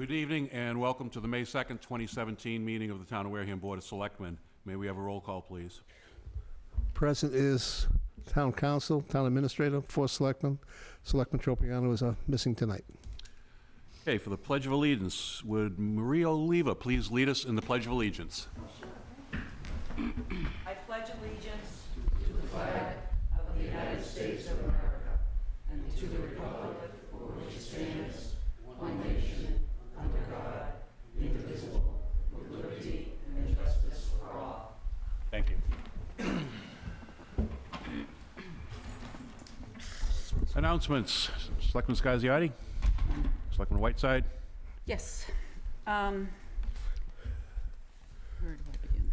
Good evening and welcome to the May 2nd, 2017 meeting of the Town of Wareham Board of Selectmen. May we have a roll call, please? Present is Town Council, Town Administrator, 4 Selectmen. Selectman Tropiano is missing tonight. Okay, for the Pledge of Allegiance, would Maria Oliva please lead us in the Pledge of Allegiance? I pledge allegiance to the flag of the United States of America and to the republic for which it stands, one nation, under God, indivisible, with liberty and justice for all. Thank you. Announcements. Selectman Scasiotti? Selectman Whiteside? Yes. Where do I begin?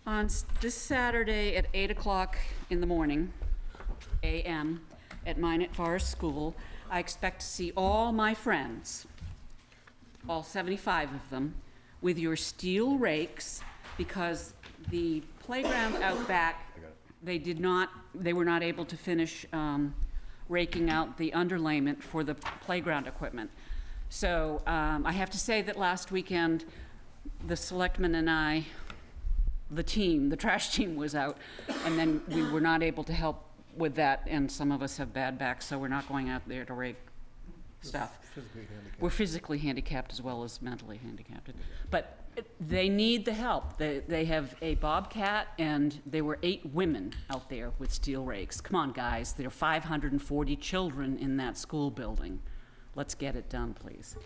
On this Saturday at 8 o'clock in the morning, a.m., at Minot Forest School, I expect to see all my friends, all 75 of them, with your steel rakes, because the playground out back, they were not able to finish raking out the underlayment for the playground equipment. So I have to say that last weekend, the selectmen and I, the trash team was out, and then we were not able to help with that, and some of us have bad backs, so we're not going out there to rake stuff. We're physically handicapped as well as mentally handicapped. But they need the help. They have a bobcat, and there were 8 women out there with steel rakes. Come on, guys. There are 540 children in that school building. Let's get it done, please.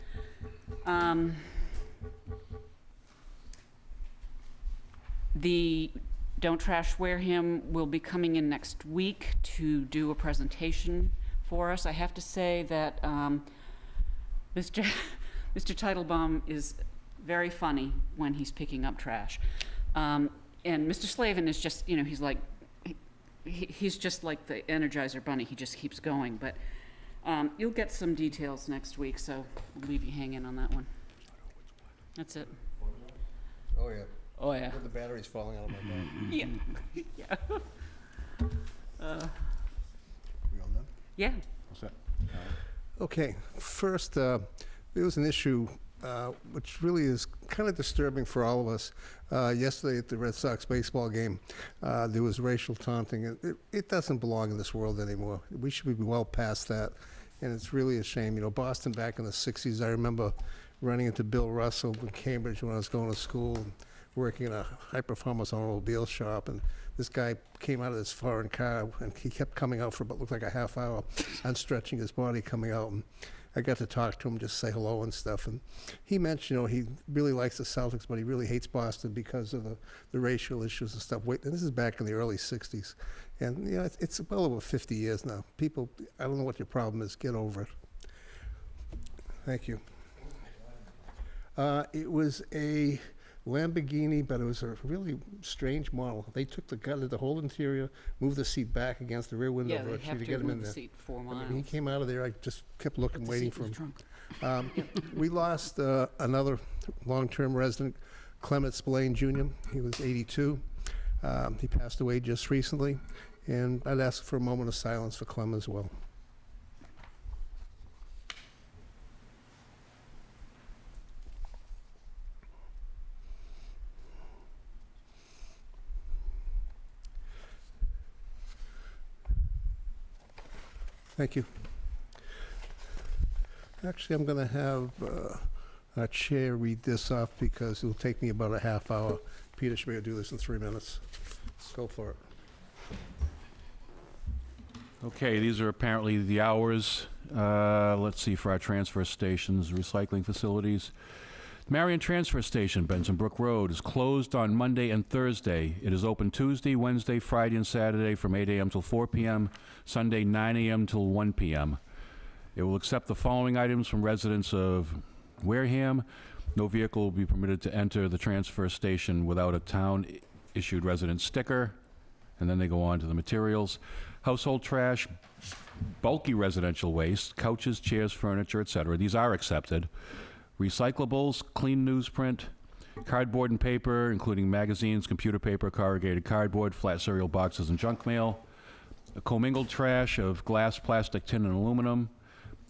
The Don't Trash Wareham will be coming in next week to do a presentation for us. I have to say that Mr. Teitelbaum is very funny when he's picking up trash. And Mr. Slavin is just, he's like, he's just like the Energizer Bunny. He just keeps going. But you'll get some details next week, so I'll leave you hanging on that one. That's it. Oh, yeah. Oh, yeah. With the batteries falling out of my back. Yeah. Yeah. We all done? Yeah. What's that? Okay, first, there was an issue which really is kind of disturbing for all of us. Yesterday at the Red Sox baseball game, there was racial taunting. It doesn't belong in this world anymore. We should be well past that, and it's really a shame. Boston back in the 60s, I remember running into Bill Russell in Cambridge when I was going to school, and working in a high-performance automobile shop, and this guy came out of this foreign car, and he kept coming out for what looked like a half hour, unstretching his body, coming out, and I got to talk to him, just say hello and stuff, and he mentioned, he really likes the Celtics, but he really hates Boston because of the racial issues and stuff. And this is back in the early 60s, and it's well over 50 years now. People, I don't know what your problem is, get over it. Thank you. It was a Lamborghini, but it was a really strange model. They gutted the whole interior, moved the seat back against the rear window Yeah, they virtually have to to get him in move the there. seat 4 miles. I mean, he came out of there, I just kept looking, Put the waiting seat for in him. the trunk. We lost another long-term resident, Clement Spillane Jr. He was 82. He passed away just recently, and I'd ask for a moment of silence for Clem as well. Thank you. Actually, I'm going to have our chair read this off because it'll take me about a half hour. Peter should be able to do this in 3 minutes. Let's go for it. Okay, these are apparently the hours, let's see, for our transfer stations, recycling facilities. Marion Transfer Station, Benson Brook Road, is closed on Monday and Thursday. It is open Tuesday, Wednesday, Friday, and Saturday from 8 a.m. till 4 p.m., Sunday 9 a.m. till 1 p.m. It will accept the following items from residents of Wareham. No vehicle will be permitted to enter the transfer station without a town-issued resident sticker. And then they go on to the materials. Household trash, bulky residential waste, couches, chairs, furniture, etc. These are accepted. Recyclables, clean newsprint, cardboard and paper, including magazines, computer paper, corrugated cardboard, flat cereal boxes, and junk mail. A commingled trash of glass, plastic, tin, and aluminum.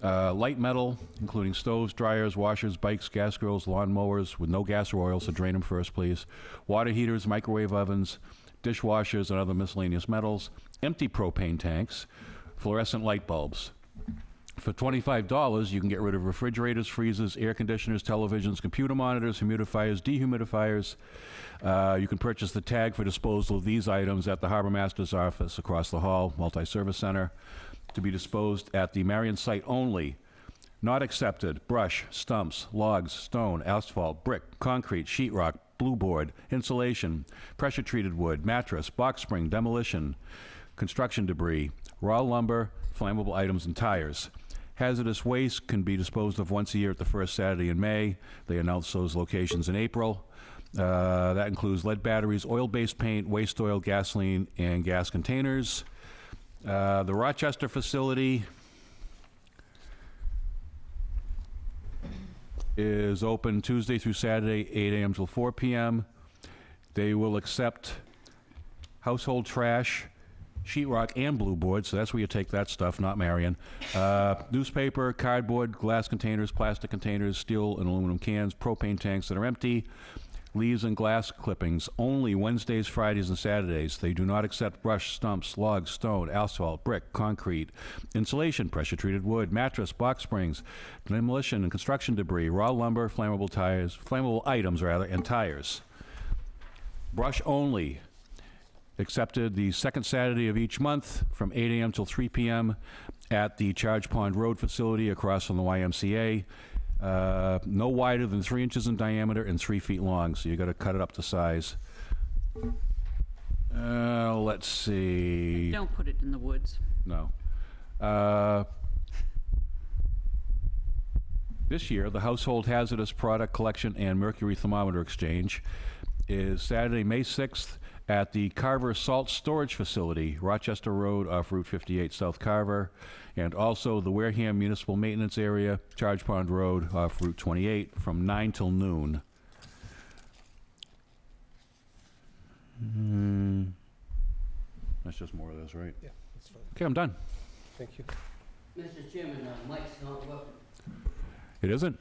Light metal, including stoves, dryers, washers, bikes, gas grills, lawn mowers with no gas or oil, so drain them first, please. Water heaters, microwave ovens, dishwashers, and other miscellaneous metals. Empty propane tanks, fluorescent light bulbs. For $25, you can get rid of refrigerators, freezers, air conditioners, televisions, computer monitors, humidifiers, dehumidifiers. You can purchase the tag for disposal of these items at the Harbor Master's office across the hall, multi-service center, to be disposed at the Marion site only. Not accepted: brush, stumps, logs, stone, asphalt, brick, concrete, sheetrock, blue board, insulation, pressure-treated wood, mattress, box spring, demolition, construction debris, raw lumber, flammable items, and tires. Hazardous waste can be disposed of once a year at the first Saturday in May. They announce those locations in April. That includes lead batteries, oil-based paint, waste oil, gasoline, and gas containers. The Rochester facility is open Tuesday through Saturday, 8 a.m. till 4 p.m. They will accept household trash, sheetrock, and blue board, so that's where you take that stuff, not Marion. Newspaper, cardboard, glass containers, plastic containers, steel and aluminum cans, propane tanks that are empty, leaves and glass clippings, only Wednesdays, Fridays, and Saturdays. They do not accept brush, stumps, logs, stone, asphalt, brick, concrete, insulation, pressure-treated wood, mattress, box springs, demolition and construction debris, raw lumber, flammable items, and tires. Brush only. Accepted the second Saturday of each month from 8 a.m. till 3 p.m. at the Charge Pond Road facility across from the YMCA. No wider than 3 inches in diameter and 3 feet long, so you got to cut it up to size. Let's see. Don't put it in the woods. No. This year, the Household Hazardous Product Collection and Mercury Thermometer Exchange is Saturday, May 6th at the Carver Salt Storage Facility, Rochester Road off Route 58, South Carver, and also the Wareham Municipal Maintenance Area, Charge Pond Road off Route 28 from 9 till noon. That's just more of this, right? Yeah, that's fine. Okay, I'm done. Thank you. Mr. Chairman, mic's not working. It isn't?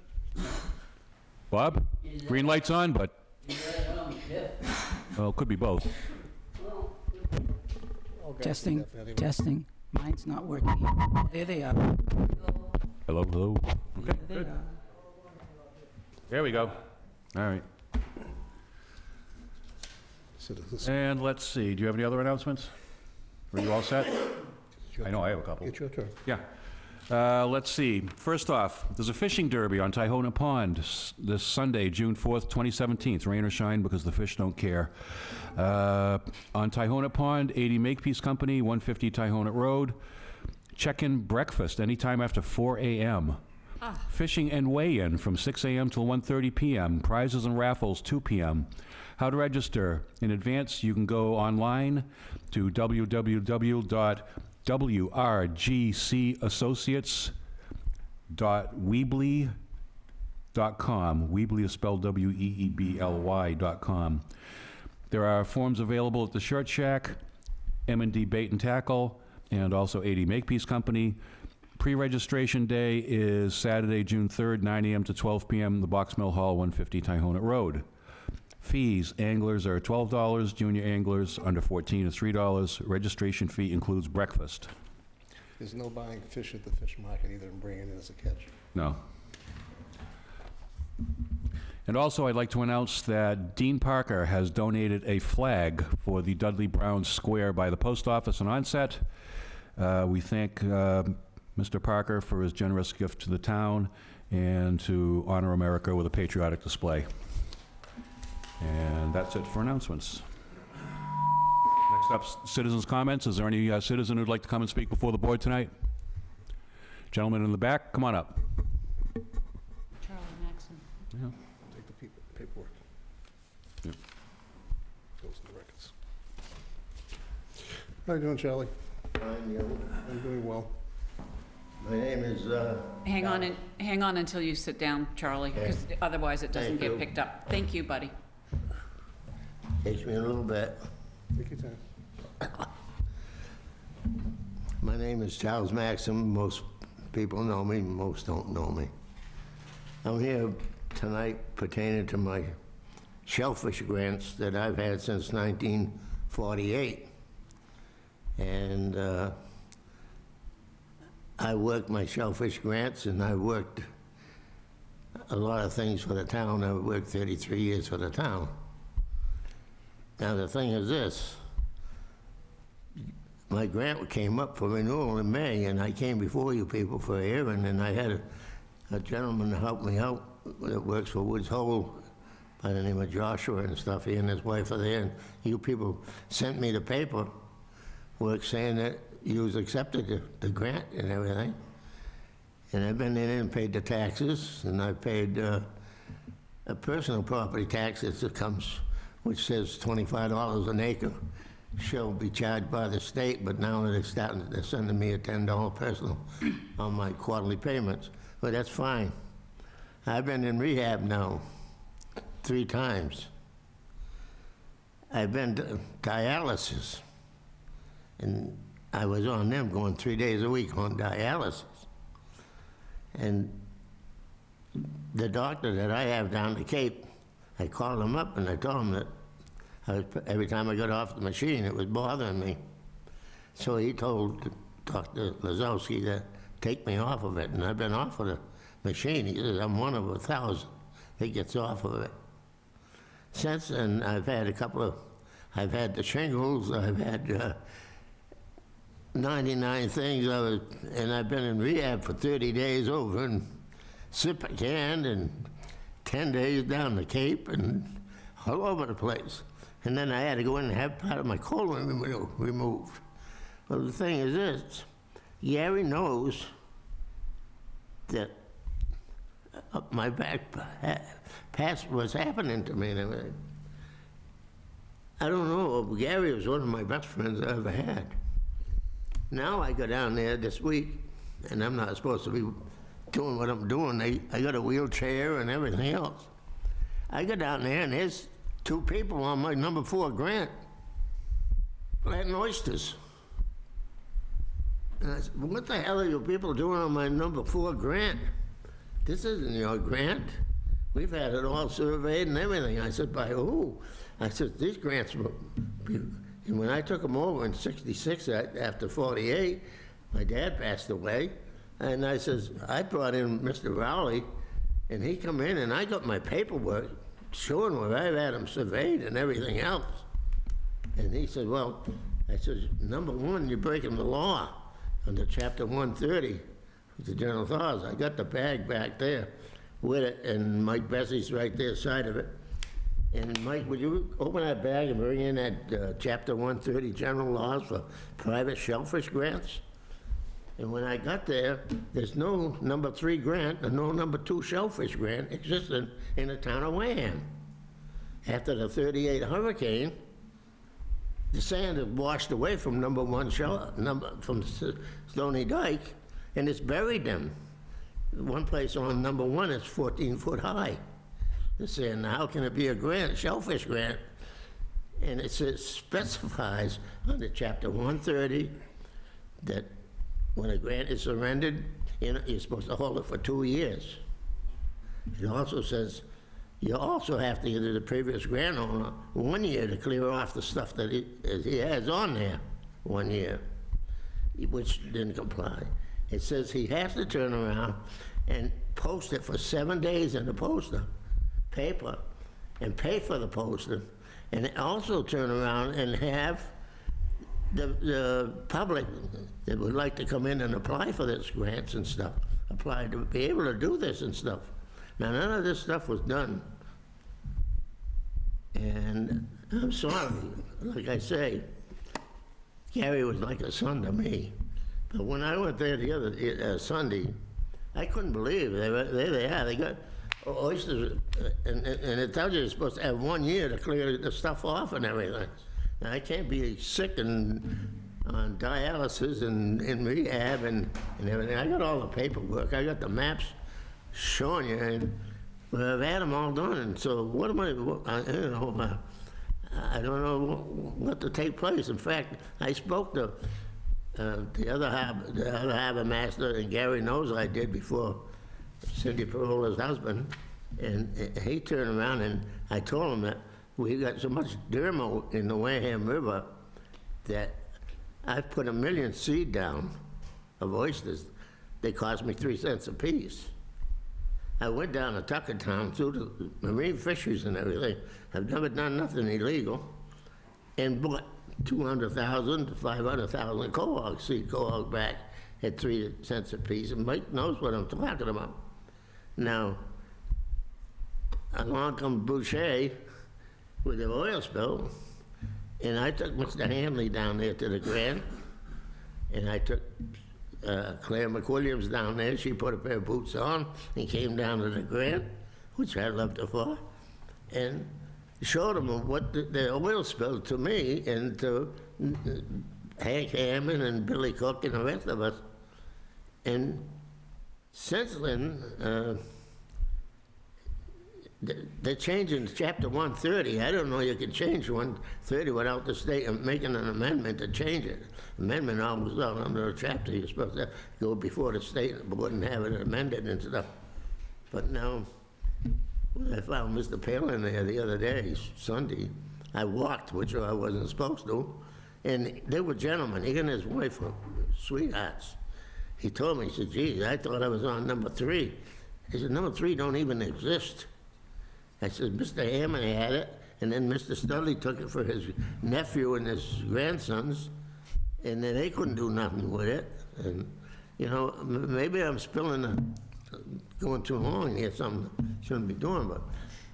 Bob? Green light's on, but, Yeah. well, it could be both. Testing, testing. Mine's not working. There they are. Hello, hello. Okay, There they good. are. There we go. All right. Citizens. And let's see, do you have any other announcements? Are you all set? I know I have a couple. It's your turn. Yeah. Let's see. First off, there's a fishing derby on Tyhona Pond this Sunday, June 4th, 2017. Rain or shine, because the fish don't care. On Tyhona Pond, 80 Makepeace Company, 150 Tyhona Road. Check-in breakfast anytime after 4 a.m. Fishing and weigh-in from 6 a.m. till 1:30 p.m. Prizes and raffles 2 p.m. How to register. In advance, you can go online to www.rgcassociates.weebly.com. Weebly is spelled WEEBLY.com. There are forms available at the Shirt Shack, M&D Bait and Tackle, and also 80 Makepeace Company. Pre-registration day is Saturday, June 3rd, 9 a.m. to 12 p.m., the Box Mill Hall, 150 Tyhona Road. Fees: anglers are $12, junior anglers under 14 is $3. Registration fee includes breakfast. There's no buying fish at the fish market either and bringing it in as a catch. No. And also, I'd like to announce that Dean Parker has donated a flag for the Dudley Brown Square by the post office in Onset. We thank Mr. Parker for his generous gift to the town and to honor America with a patriotic display. And that's it for announcements. Next up, citizens' comments. Is there any citizen who'd like to come and speak before the board tonight? Gentleman in the back, come on up. Charlie Maxon. Yeah. Take the paperwork. Yep. Goes in the records. How you doing, Charlie? I'm doing well. My name is, Hang on until you sit down, Charlie, because otherwise it doesn't Thank get you. picked up. Thank you, buddy. takes me a little bit. Take your time. My name is Charles Maxim. Most people know me, most don't know me. I'm here tonight pertaining to my shellfish grants that I've had since 1948. And I worked my shellfish grants, and I worked a lot of things for the town. I worked 33 years for the town. Now, the thing is this. My grant came up for renewal in May, and I came before you people for a hearing, and I had a gentleman to help me out that works for Woods Hole by the name of Joshua and stuff. He and his wife are there, and you people sent me the paperwork saying that you was accepted the grant and everything. And I've been in and paid the taxes, and I paid a personal property tax that comes, which says $25 an acre shall be charged by the state, but now they're sending me a $10 personal on my quarterly payments. But that's fine. I've been in rehab now 3 times. I've been to dialysis, and I was on them going 3 days a week on dialysis. And the doctor that I have down the Cape, I called him up and I told him that every time I got off the machine, it was bothering me. So he told Dr. Lazowski to take me off of it, and I've been off of the machine. He says, I'm one of 1,000 that gets off of it. Since then, I've had I've had the shingles, I've had 99 things, and I've been in rehab for 30 days over in Sipacan and 10 days down the Cape and all over the place. And then I had to go in and have part of my colon removed. Well, the thing is this, Gary knows that my back past was happening to me and everything. I don't know, Gary was one of my best friends I ever had. Now I go down there this week, and I'm not supposed to be doing what I'm doing. I got a wheelchair and everything else. I go down there, and there's 2 people on my number 4 grant planting oysters. And I said, what the hell are you people doing on my number 4 grant? This isn't your grant. We've had it all surveyed and everything. I said, by who? I said, these grants were... And when I took them over in '66, after '48, my dad passed away, and I says, I brought in Mr. Rowley, and he come in, and I got my paperwork showing where I've had them surveyed and everything else. And he said, well, I said, number 1, you're breaking the law under Chapter 130 of the General Laws. I got the bag back there with it, and Mike Bessie's right there side of it. And Mike, would you open that bag and bring in that Chapter 130 General Laws for private shellfish grants? And when I got there, there's no number 3 grant and no number 2 shellfish grant existing in the town of Wareham. After the '38 hurricane, the sand had washed away from number 1 from Stony Dyke, and it's buried them. One place on number 1 is 14 foot high. They're saying, how can it be a grant, a shellfish grant? And it specifies under Chapter 130 that when a grant is surrendered, you're supposed to hold it for 2 years. It also says you also have to give the previous grant owner 1 year to clear off the stuff that he has on there, 1 year, which didn't comply. It says he has to turn around and post it for 7 days in the poster paper and pay for the posting, and also turn around and have the public that would like to come in and apply for this grants and stuff, apply to be able to do this and stuff. Now, none of this stuff was done. And I'm sorry, like I say, Gary was like a son to me. But when I went there the other Sunday, I couldn't believe it. There they are. They got oysters, and it tells you you're supposed to have 1 year to clear the stuff off and everything. Now, I can't be sick and on dialysis and in rehab and everything. I got all the paperwork. I got the maps showing you, and I've had them all done. And so what am I don't know what to take place. In fact, I spoke to The other harbor master, and Gary knows I did before Cindy Parola's husband, and he turned around and I told him that we got so much dermo in the Wareham River that I've put 1 million seed down of oysters. They cost me 3 cents a piece. I went down to Tuckertown through the marine fisheries and everything. I've never done nothing illegal, and bought 200,000 to 500,000 cohog seed, cohog back at 3 cents a piece, and Mike knows what I'm talking about. Now, along comes Boucher with the oil spill, and I took Mr. Hanley down there to the Grand, and I took Claire McWilliams down there. She put a pair of boots on and came down to the Grand, which I loved her for, and showed them what the oil spill to me and to Hank Hammond and Billy Cook and the rest of us. And since then, they're changing chapter 130. I don't know you can change 130 without the state making an amendment to change it. Amendment always done under a chapter. You're supposed to go before the state board and have it amended and stuff. But now, I found Mr. Palin there the other day, Sunday. I walked, which I wasn't supposed to, and they were gentlemen. He and his wife were sweethearts. He told me, he said, geez, I thought I was on number 3. He said, number 3 don't even exist. I said, Mr. Hammond had it, and then Mr. Studley took it for his nephew and his grandsons, and then they couldn't do nothing with it. And, you know, maybe I'm going too long here, something I shouldn't be doing, but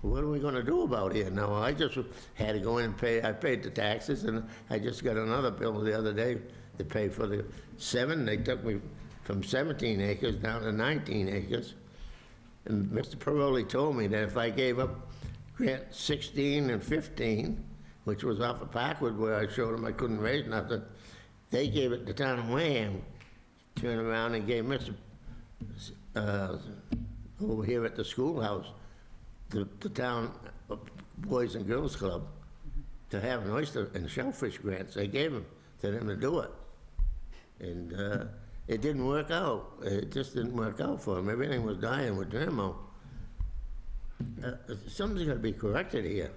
what are we going to do about it now? I just had to go in and pay. I paid the taxes, and I just got another bill the other day to pay for the 7. They took me from 17 acres down to 19 acres. And Mr. Paroli told me that if I gave up Grant 16 and 15, which was off of Parkwood where I showed them I couldn't raise nothing, they gave it to town of Wareham, turned around and gave Mr. Over here at the schoolhouse, the town Boys and Girls Club, to have an oyster and shellfish grants. They gave them to them to do it. And it didn't work out. It just didn't work out for them. Everything was dying with Dermo. Something's got to be corrected here.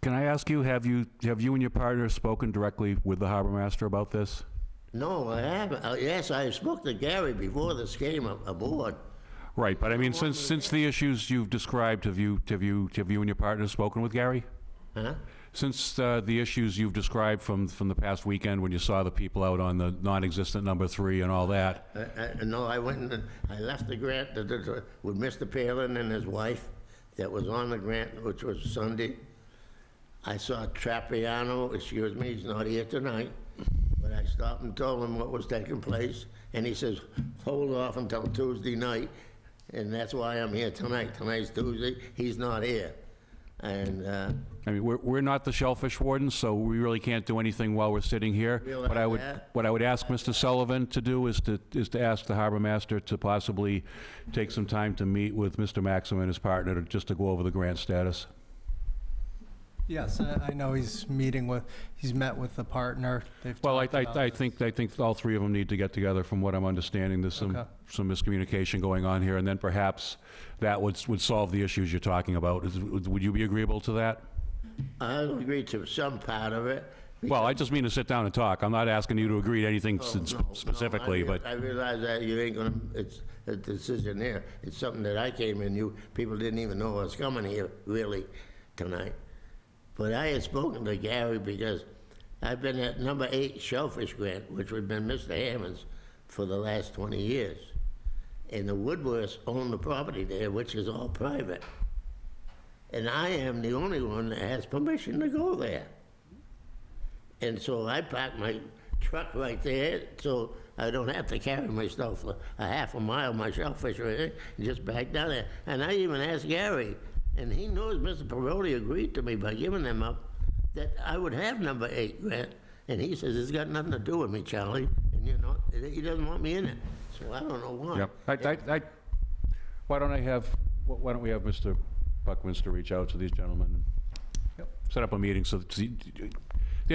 Can I ask you, have you and your partner spoken directly with the harbor master about this? No, I haven't. Yes, I spoke to Gary before this came aboard. Right, but I mean, since the issues you've described, have you and your partner spoken with Gary? Huh? Since the issues you've described from the past weekend when you saw the people out on the non-existent number 3 and all that. No, I went and I left the grant with Mr. Palin and his wife that was on the grant, which was Sunday. I saw Trapiano, excuse me, he's not here tonight, but I stopped and told him what was taking place, and he says, hold off until Tuesday night, and that's why I'm here tonight. Tonight's Tuesday, he's not here. And I mean, we're not the shellfish wardens, so we really can't do anything while we're sitting here. What I would ask Mr. Sullivan to do is to ask the harbor master to possibly take some time to meet with Mr. Maxim and his partner just to go over the grant status. Yes, I know he's met with the partner. Well, I think all 3 of them need to get together. From what I'm understanding, there's some miscommunication going on here, and then perhaps that would solve the issues you're talking about. Would you be agreeable to that? I'll agree to some part of it. Well, I just mean to sit down and talk. I'm not asking you to agree to anything specifically, but I realize that you ain't gonna. It's a decision there. It's something that I came in. People didn't even know I was coming here really tonight. But I had spoken to Gary because I've been at number 8 shellfish grant, which would have been Mr. Hammond's for the last 20 years. And the Woodworths own the property there, which is all private. And I am the only one that has permission to go there. And so I parked my truck right there, so I don't have to carry my stuff for a half a mile, my shellfish or anything, and just back down there. And I even asked Gary, and he knows Mr. Paroli agreed to me by giving them up, that I would have number 8 grant. And he says, it's got nothing to do with me, Charlie. And you know, he doesn't want me in it. So I don't know why. Yep. Why don't we have Mr. Buckminster reach out to these gentlemen and set up a meeting so that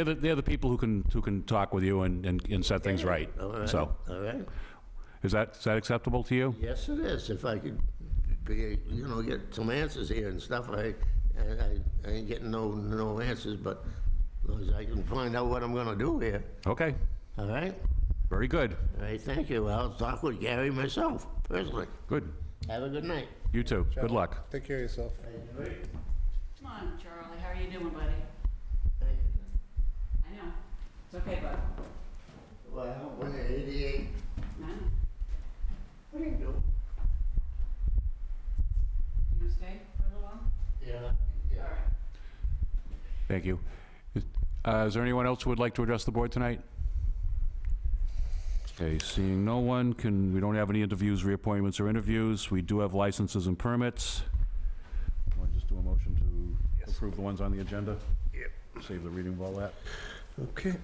they're the people who can talk with you and set things right. All right, So, all right. is that acceptable to you? Yes, it is. If I could get some answers here and stuff, I ain't getting no answers, but as long as I can find out what I'm gonna do here. Okay, All right? very good. All right, thank you. I'll talk with Gary myself, personally. Good. Have a good night. You too. Good luck. Take care of yourself. Come on, Charlie, how are you doing, buddy? I know. It's okay, bud. Well, when you're 88, I know. what do you do? You gonna stay for a little while? Yeah. All right. Thank you. Is there anyone else who would like to address the board tonight? Okay, seeing no one, we don't have any interviews, reappointments, or interviews. We do have licenses and permits. Want to just do a motion to approve the ones on the agenda? Yep. Save the reading of all that. Okay.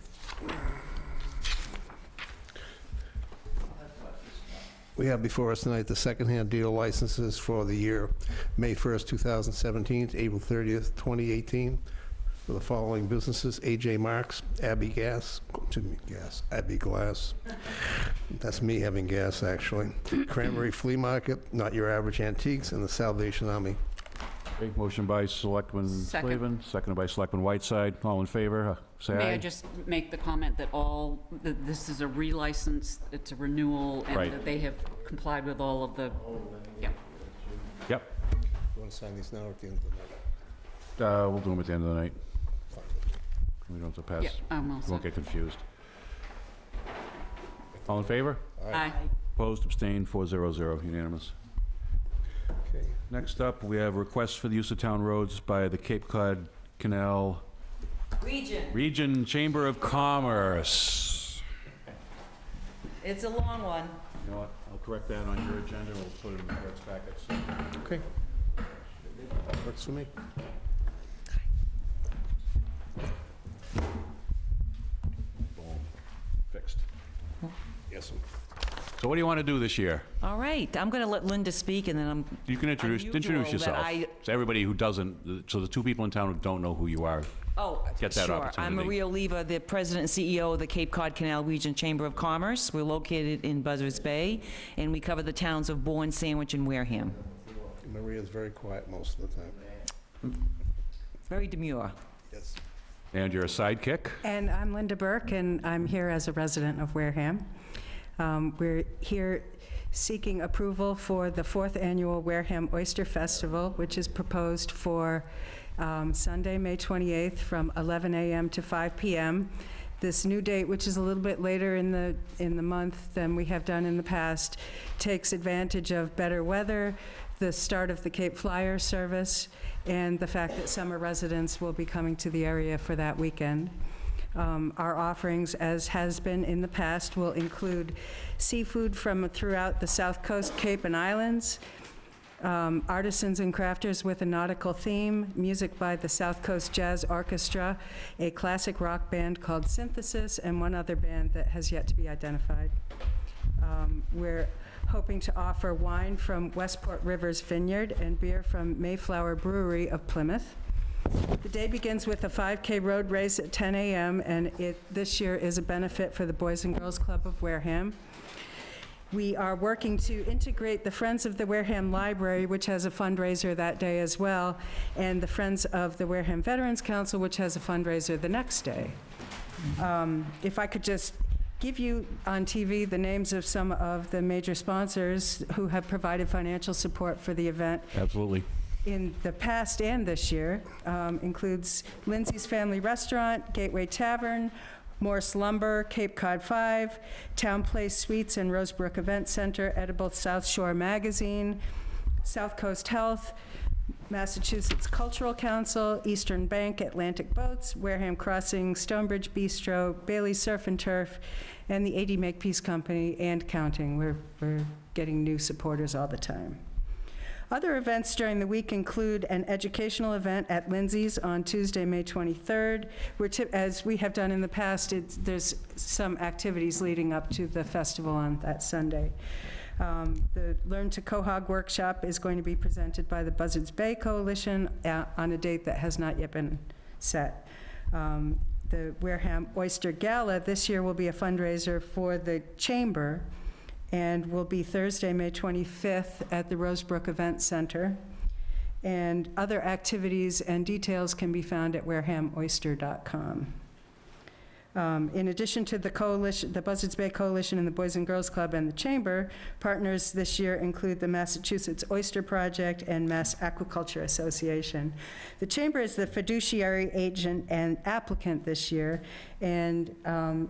We have before us tonight the secondhand dealer licenses for the year May 1st, 2017 to April 30th, 2018 for the following businesses: AJ Marks, Abbey Glass. That's me having gas, actually. Cranberry Flea Market, Not Your Average Antiques, and the Salvation Army. Okay, motion by Selectman Second. Slavin, seconded by Selectman Whiteside. All in favor, say aye. May I just make the comment that this is a relicense, it's a renewal, and Right. that they have complied with all of the, yeah. Yep, You want to sign these now or at the end of the night? we'll do them at the end of the night. We don't have to pass. Yeah, I'm all Won't set. get confused. All in favor? Aye. Opposed, abstained, 400, unanimous. Okay. Next up, we have requests for the use of town roads by the Cape Cod Canal Region Chamber of Commerce. It's a long one. You know what, I'll correct that on your agenda, we'll put it in the clerk's packets. Okay. Works for me. Boom, fixed. Yes, sir. So what do you want to do this year? All right, I'm going to let Linda speak, and then You can introduce Unusual that yourself. I- So everybody who doesn't, so the two people in town who don't know who you are. Get that sure. opportunity. I'm Maria Oliva, the President and CEO of the Cape Cod Canal Region Chamber of Commerce. We're located in Buzzards Bay, and we cover the towns of Bourne, Sandwich, and Wareham. Maria's very quiet most of the time. Very demure. Yes. And you're a sidekick? And I'm Linda Burke, and I'm here as a resident of Wareham. We're here seeking approval for the 4th Annual Wareham Oyster Festival, which is proposed for Sunday, May 28th, from 11 a.m. to 5 p.m. This new date, which is a little bit later in the month than we have done in the past, takes advantage of better weather, the start of the Cape Flyer service, and the fact that summer residents will be coming to the area for that weekend. Our offerings, as has been in the past, will include seafood from throughout the South Coast, Cape, and Islands, artisans and crafters with a nautical theme, music by the South Coast Jazz Orchestra, a classic rock band called Synthesis, and one other band that has yet to be identified. We're hoping to offer wine from Westport Rivers Vineyard and beer from Mayflower Brewery of Plymouth. The day begins with a 5K road race at 10 a.m., and this year is a benefit for the Boys and Girls Club of Wareham. We are working to integrate the Friends of the Wareham Library, which has a fundraiser that day as well, and the Friends of the Wareham Veterans Council, which has a fundraiser the next day. If I could just give you on TV the names of some of the major sponsors who have provided financial support for the event Absolutely. in the past and this year, includes Lindsay's Family Restaurant, Gateway Tavern, Morse Lumber, Cape Cod 5, Town Place Suites and Rosebrook Event Center, Edible South Shore Magazine, South Coast Health, Massachusetts Cultural Council, Eastern Bank, Atlantic Boats, Wareham Crossing, Stonebridge Bistro, Bailey Surf and Turf, and the 80 Makepeace Company, and counting. We're getting new supporters all the time. Other events during the week include an educational event at Lindsay's on Tuesday, May 23rd. As we have done in the past, there's some activities leading up to the festival on that Sunday. The Learn to Quahog workshop is going to be presented by the Buzzards Bay Coalition on a date that has not yet been set. the Wareham Oyster Gala this year will be a fundraiser for the Chamber and will be Thursday, May 25th at the Rosebrook Event Center. And other activities and details can be found at warehamoyster.com. In addition to the coalition, the Buzzards Bay Coalition and the Boys and Girls Club and the Chamber, partners this year include the Massachusetts Oyster Project and Mass Aquaculture Association. The Chamber is the fiduciary agent and applicant this year, and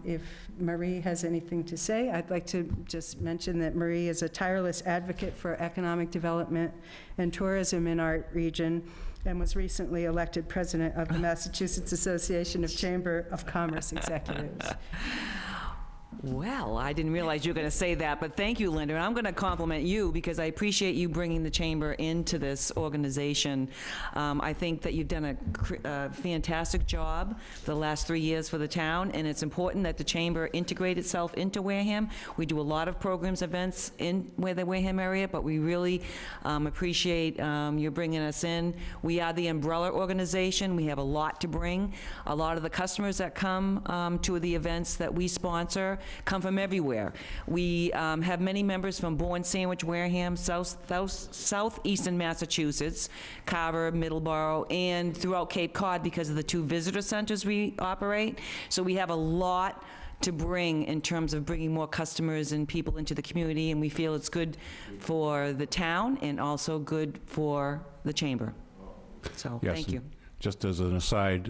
if Marie has anything to say, I'd like to just mention that Marie is a tireless advocate for economic development and tourism in our region, and was recently elected president of the Massachusetts Association of Chamber of Commerce Executives. Well, I didn't realize you were going to say that, but thank you, Linda. And I'm going to compliment you because I appreciate you bringing the Chamber into this organization. I think that you've done a fantastic job the last 3 years for the town, and it's important that the Chamber integrate itself into Wareham. We do a lot of programs, events in the Wareham area, but we really appreciate you bringing us in. We are the umbrella organization. We have a lot to bring. A lot of the customers that come to the events that we sponsor come from everywhere. We have many members from Bourne, Sandwich, Wareham, southeastern Massachusetts, Carver, Middleborough, and throughout Cape Cod because of the 2 visitor centers we operate. So we have a lot to bring in terms of bringing more customers and people into the community, and we feel it's good for the town and also good for the Chamber. So, Yes, thank you. Just as an aside,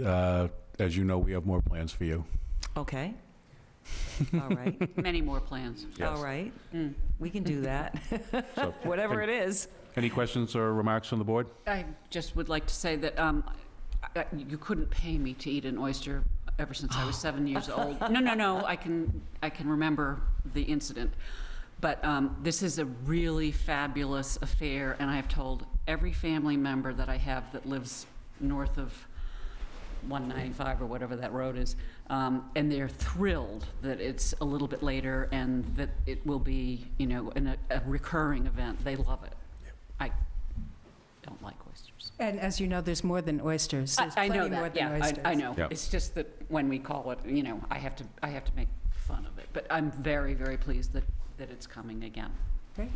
as you know, we have more plans for you. Okay. All right. Many more plans. Yes. All right. We can do that. So, Whatever it is. any questions or remarks on the board? I just would like to say that you couldn't pay me to eat an oyster ever since I was 7 years old. No, I can remember the incident. But this is a really fabulous affair, and I have told every family member that I have that lives north of 195 or whatever that road is, and they're thrilled that it's a little bit later and that it will be, a recurring event. They love it. I don't like oysters. And as you know, there's more than oysters. There's I know plenty more that. than Yeah, oysters. I know. Yeah. It's just that when we call it, I have to make fun of it. But I'm very, very pleased that it's coming again. Great.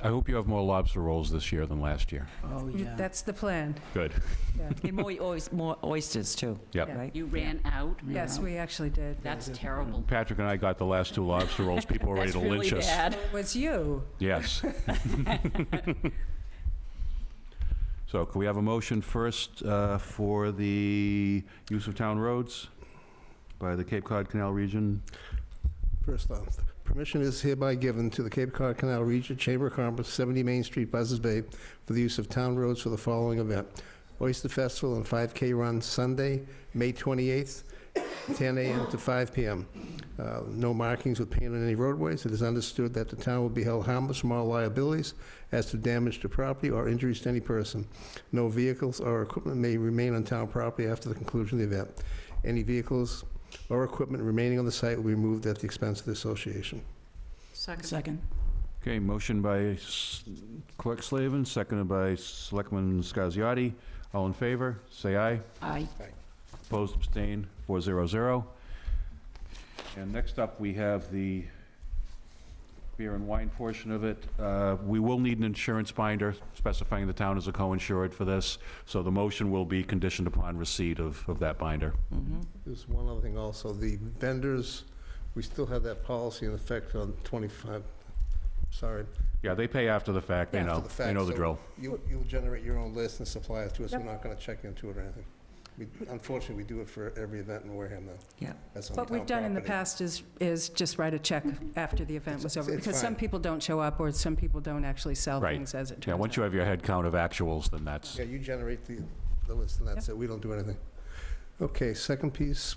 I hope you have more lobster rolls this year than last year. Oh, yeah. That's the plan. Good. Yeah. And more oysters, too. Yep. Yeah. Right? You ran out? Yes, we actually did. That's terrible. Patrick and I got the last 2 lobster rolls. People were ready That's to really lynch us. bad. It was you. Yes. So can we have a motion first for the use of town roads by the Cape Cod Canal Region? First off, permission is hereby given to the Cape Cod Canal Region Chamber of Commerce, 70 Main Street, Buzzards Bay, for the use of town roads for the following event: Oyster Festival and 5K Run Sunday, May 28th, 10 a.m. to 5 p.m. No markings were painted on any roadways. It is understood that the town will be held harmless from all liabilities as to damage to property or injuries to any person. No vehicles or equipment may remain on town property after the conclusion of the event. Any vehicles or equipment remaining on the site will be removed at the expense of the association. Second. Okay, motion by Clerk Slavin, seconded by Selectman Scasiotti. All in favor, say aye. Aye. Opposed, abstained, 400. And next up, we have the beer and wine portion of it. We will need an insurance binder specifying the town as a co-insured for this, so the motion will be conditioned upon receipt of that binder. There's one other thing also. The vendors, we still have that policy in effect on 25, sorry. Yeah, they pay after the fact, they After know, the fact, they know the so drill. You'll generate your own list and supply it to us. Yep. We're not going to check into it or anything. Unfortunately, we do it for every event in Wareham, though. Yeah. That's on What town we've done in the property. past is just write a check after the event was over, It's because some fine. people don't show up, or some people don't actually sell Right. things, as it turns Yeah, out. once you have your head count of actuals, then that's, Yeah, you generate the list, and that's it. We don't do anything. Okay, second piece.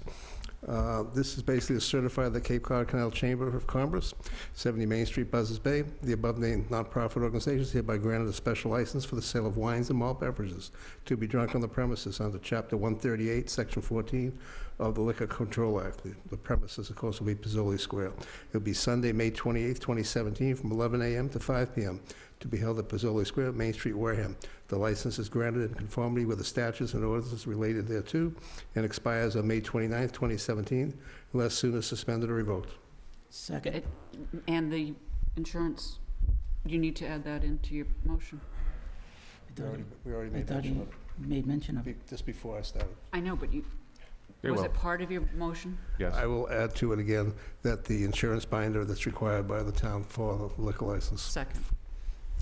This is basically to certify the Cape Cod Canal Chamber of Commerce, 70 Main Street, Buzzards Bay. The above-named nonprofit organization is hereby granted a special license for the sale of wines and malt beverages to be drunk on the premises under Chapter 138, Section 14 of the Liquor Control Act. The premises, of course, will be Pizzoli Square. It'll be Sunday, May 28th, 2017, from 11 a.m. to 5 p.m., to be held at Pizzoli Square, Main Street, Wareham. The license is granted in conformity with the statutes and ordinances related thereto and expires on May 29th, 2017, unless sooner suspended or revoked. Second. And the insurance, you need to add that into your motion. We already I made thought mention he of made mention of it. it, just before I started. I know, but you, Very was well. it part of your motion? Yes. I will add to it again that the insurance binder that's required by the town for the liquor license. Second.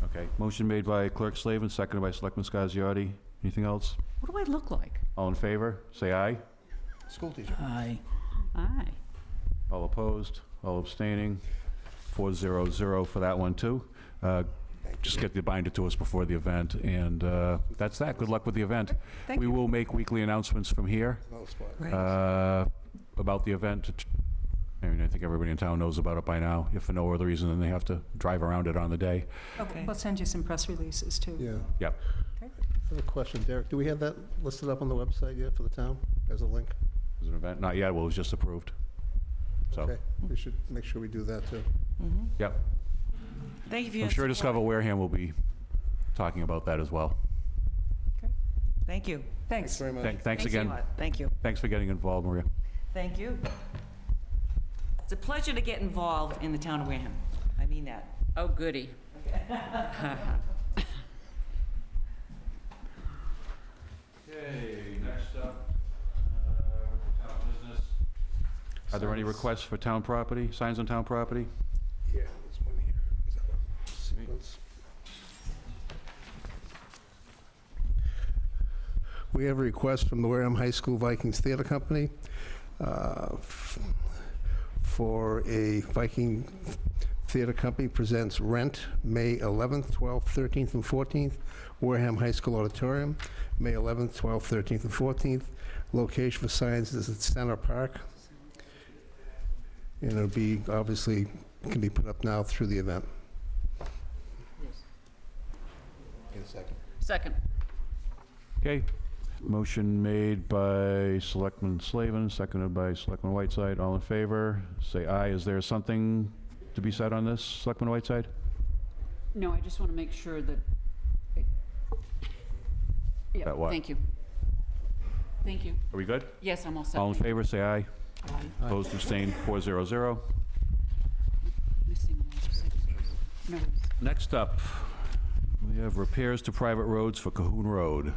Okay. Motion made by Clerk Slavin, seconded by Selectman Scasiotti. Anything else? What do I look like? All in favor, say aye. School teacher. Aye. Aye. All opposed, all abstaining, 400 for that one, too. Just get the binder to us before the event, and that's that. Good luck with the event. Thank We you. will make weekly announcements from here No spot. Right. about the event. I mean, I think everybody in town knows about it by now, if for no other reason than they have to drive around it on the day. Okay. We'll send you some press releases, too. Yeah. Yep. I have a question, Derek. Do we have that listed up on the website yet for the town as a link? Is it an event? Not yet, well, it was just approved. So, Okay, we should make sure we do that, too. yep. Thank you for your I'm sure support. Discover Wareham will be talking about that as well. Thank you. Thanks. Very much. Thanks a again. lot. Thank you. Thanks for getting involved, Maria. Thank you. It's a pleasure to get involved in the town of Wareham. I mean that. Oh, goody. Okay, next up, town business. Are there any requests for town property, signs on town property? Yeah, there's one here. Is that a sequence? We have a request from the Wareham High School Vikings Theater Company for a Viking Theater Company presents Rent, May 11th, 12th, 13th, and 14th, Wareham High School Auditorium, May 11th, 12th, 13th, and 14th. Location for signs is at Center Park. And it'll be, obviously, can be put up now through the event. Get a second. Second. Okay, motion made by Selectman Slavin, seconded by Selectman Whiteside. All in favor, say aye. Is there something to be said on this, Selectman Whiteside? No, I just want to make sure that. Yeah, That what? thank you. Thank you. Are we good? Yes, I'm all set. All in favor, say aye. Aye. Opposed, abstained, 400. Missing one signature. No. Next up, we have repairs to private roads for Cahoon Road.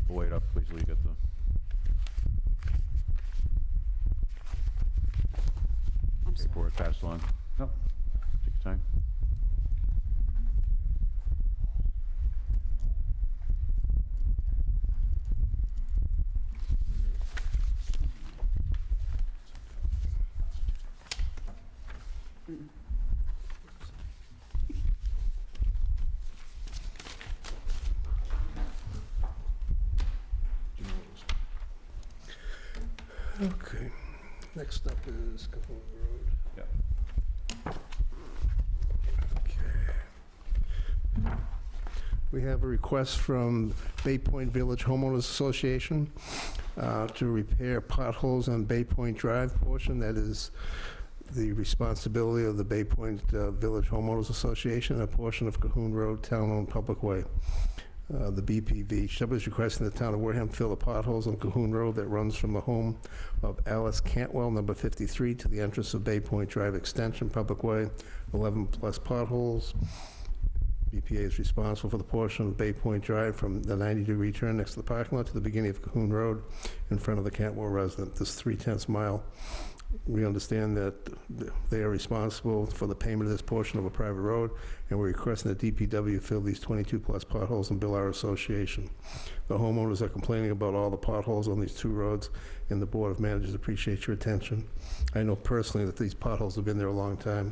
We'll wait up, please, till you get the... I'm sorry. paperwork passed along. No, take your time. Okay. Next up is Cahoon Road. Yep. Okay. We have a request from Bay Point Village Homeowners Association to repair potholes on Bay Point Drive portion. That is the responsibility of the Bay Point Village Homeowners Association, a portion of Cahoon Road, town-owned public way. The BPV. Shepherd is requesting the town of Wareham fill the potholes on Cahoon Road that runs from the home of Alice Cantwell, number 53, to the entrance of Bay Point Drive Extension, public way, 11-plus potholes. BPA is responsible for the portion of Bay Point Drive from the 90-degree turn next to the parking lot to the beginning of Cahoon Road in front of the Cantwell resident. This 3/10 mile. We understand that they are responsible for the payment of this portion of a private road, and we're requesting that DPW fill these 22-plus potholes and bill our association. The homeowners are complaining about all the potholes on these two roads, and the Board of Managers appreciates your attention. I know personally that these potholes have been there a long time.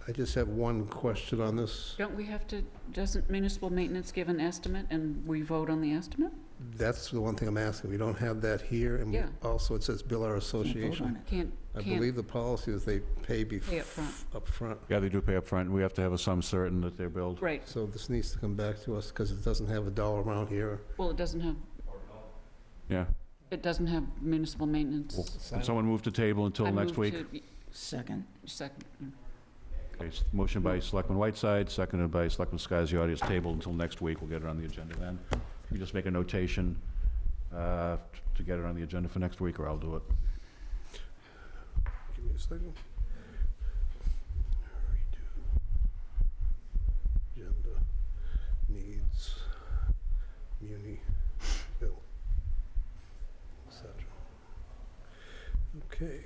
I just have one question on this. Don't we have to, doesn't municipal maintenance give an estimate and we vote on the estimate? That's the one thing I'm asking. We don't have that here, and Yeah. also it says bill our Can't vote on association. it. Can't, I Can't- believe the policy is they pay Pay up front. up front. Yeah, they do pay up front. We have to have a sum certain that they're billed. Right. So this needs to come back to us because it doesn't have a dollar amount here. Well, it doesn't have, Yeah. it doesn't have municipal maintenance. Can someone move to table until I next move week? to- Second. Second. Okay, motion by Selectman Whiteside, seconded by Selectman Scasiotti, is tabled until next week. We'll get it on the agenda then. You just make a notation to get it on the agenda for next week, or I'll do it. Give me a second. Redo. Agenda, needs, muni, bill, etc. Okay.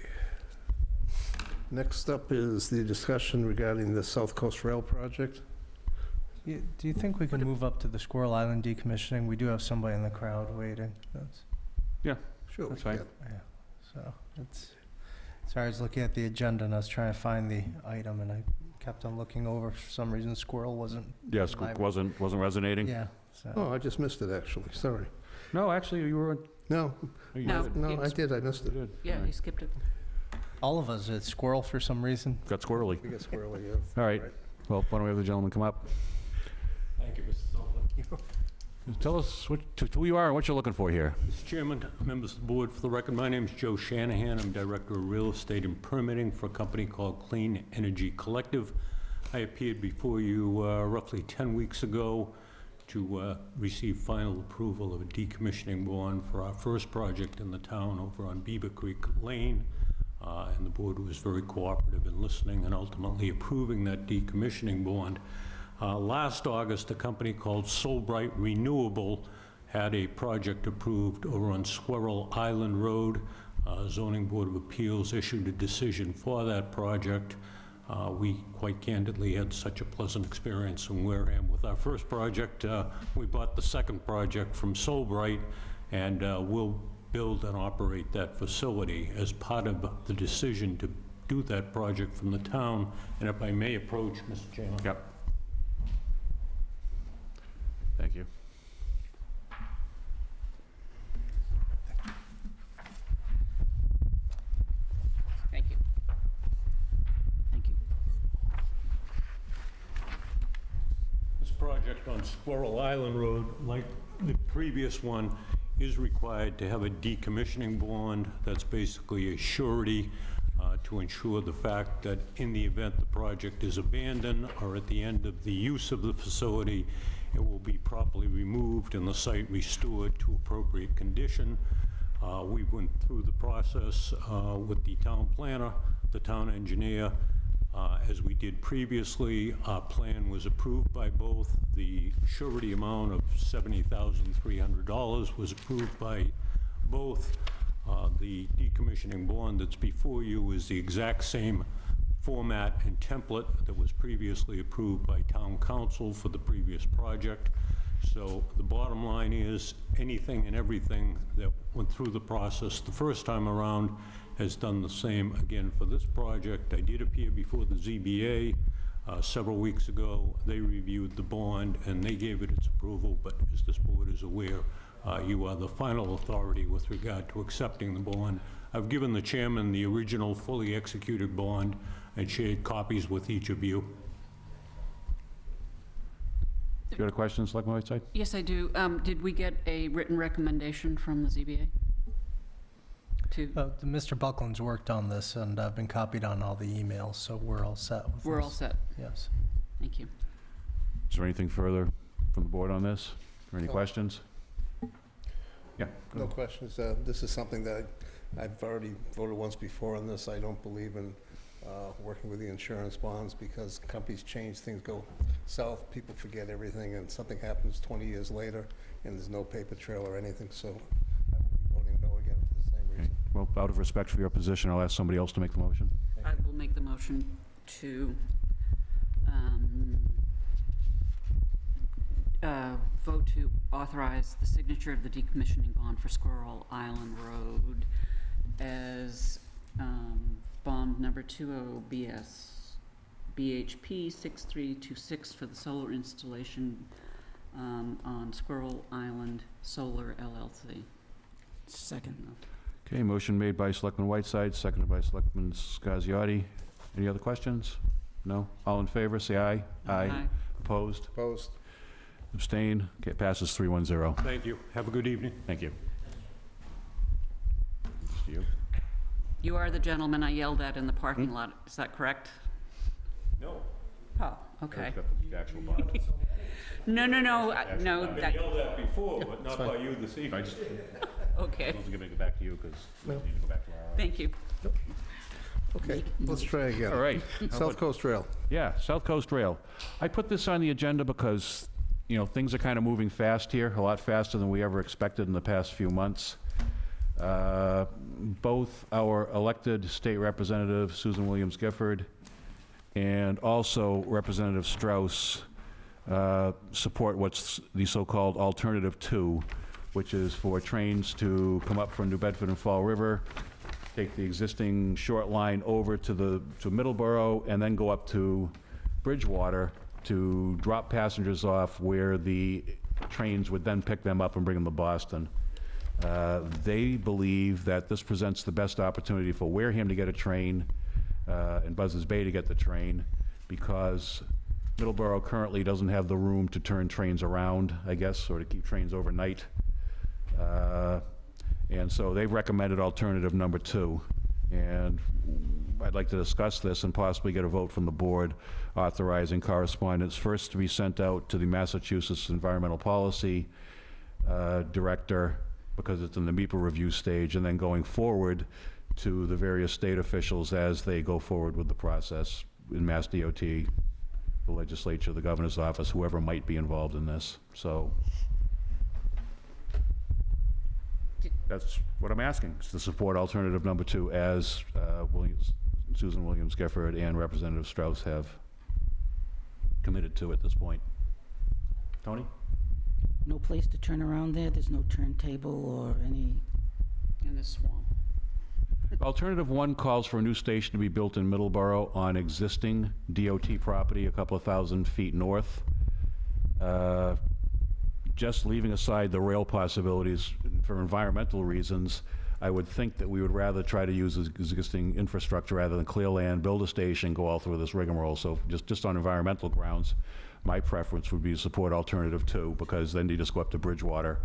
Next up is the discussion regarding the South Coast Rail project. Do you think we can move up to the Squirrel Island decommissioning? We do have somebody in the crowd waiting. Sure. That's fine. Yeah, so sorry, I was looking at the agenda and I was trying to find the item and I kept on looking over. For some reason, Squirrel wasn't. Yes, wasn't resonating? Yeah, so. Oh, I just missed it, actually. Sorry. No, actually, you were... No, you No. did. no, I It's- did. I missed it. You did. Yeah, All you right. skipped it. All of us, it's Squirrel for some reason. Got squirrely. We got squirrely, yeah. All right. Well, why don't we have the gentleman come up? Thank you, Mr. Sullivan. Tell us who you are and what you're looking for here. Mr. Chairman, members of the board, for the record, my name is Joe Shanahan. I'm Director of Real Estate and Permitting for a company called Clean Energy Collective. I appeared before you roughly 10 weeks ago to receive final approval of a decommissioning bond for our first project in the town over on Beaver Creek Lane. And the board was very cooperative in listening and ultimately approving that decommissioning bond. Last August, a company called Solbright Renewable had a project approved over on Squirrel Island Road. Zoning Board of Appeals issued a decision for that project. We quite candidly had such a pleasant experience in Wareham with our first project. We bought the second project from Solbright, and we'll build and operate that facility as part of the decision to do that project from the town. And if I may approach, Mr. Chairman. Yep. Thank you. Thank you. Thank you. This project on Squirrel Island Road, like the previous one, is required to have a decommissioning bond. That's basically a surety to ensure the fact that in the event the project is abandoned or at the end of the use of the facility, it will be properly removed and the site restored to appropriate condition. We went through the process with the town planner, the town engineer. As we did previously, our plan was approved by both. The surety amount of $70,300 was approved by both. The decommissioning bond that's before you is the exact same format and template that was previously approved by town council for the previous project. So the bottom line is anything and everything that went through the process the first time around has done the same again for this project. I did appear before the ZBA several weeks ago. They reviewed the bond and they gave it its approval, but as this board is aware, you are the final authority with regard to accepting the bond. I've given the chairman the original fully executed bond and shared copies with each of you. You got a question, Selectman Whiteside? Yes, I do. Did we get a written recommendation from the ZBA? Mr. Buckland's worked on this and I've been copied on all the emails, so we're all set with this. We're all set. Yes. Thank you. Is there anything further from the board on this? Or any questions? Yeah. No questions. This is something that I've already voted once before on this. I don't believe in working with the insurance bonds because companies change, things go south, people forget everything, and something happens 20 years later, and there's no paper trail or anything, so I will be voting no again for the same Okay. reason. Well, out of respect for your position, I'll ask somebody else to make the motion. I will make the motion to vote to authorize the signature of the decommissioning bond for Squirrel Island Road as bond number 20BS BHP 6326 for the solar installation on Squirrel Island Solar LLC. Second. Okay, motion made by Selectman Whiteside, seconded by Selectman Scasiotti. Any other questions? No? All in favor, say aye. Aye. Opposed? Opposed? Abstain? Okay, passes 3-1-0. Thank you. Have a good evening. Thank you. To you. You are the gentleman I yelled at in the parking lot, is that correct? No. Oh, okay. Got the actual bond. No, no, I've been yelled at before, but not by you this evening. okay, I was going to go back to you because we need to go back to our... thank you. Okay, let's try again. All right. South Coast Rail. Yeah, South Coast Rail. I put this on the agenda because, you know, things are kind of moving fast here, a lot faster than we ever expected in the past few months. Both our elected state representative, Susan Williams Gifford, and also Representative Strauss support what's the so-called Alternative 2, which is for trains to come up from New Bedford and Fall River, take the existing short line over to Middleborough, and then go up to Bridgewater to drop passengers off where the trains would then pick them up and bring them to Boston. They believe that this presents the best opportunity for Wareham to get a train and Buzzards Bay to get the train, because Middleborough currently doesn't have the room to turn trains around, I guess, or to keep trains overnight. And so they've recommended alternative number 2. And I'd like to discuss this and possibly get a vote from the board authorizing correspondence first to be sent out to the Massachusetts Environmental Policy Director, because it's in the MEPA review stage, and then going forward to the various state officials as they go forward with the process in Mass DOT, the legislature, the governor's office, whoever might be involved in this. So that's what I'm asking, is to support alternative number 2 as Susan Williams Gifford and Representative Strauss have committed to at this point. Tony? No place to turn around there? There's no turntable or any... In the swamp. Alternative 1 calls for a new station to be built in Middleborough on existing DOT property a couple of thousand feet north. Just leaving aside the rail possibilities for environmental reasons, I would think that we would rather try to use existing infrastructure rather than clear land, build a station, go all through this rigmarole. So just on environmental grounds, my preference would be to support alternative 2, because then you just go up to Bridgewater.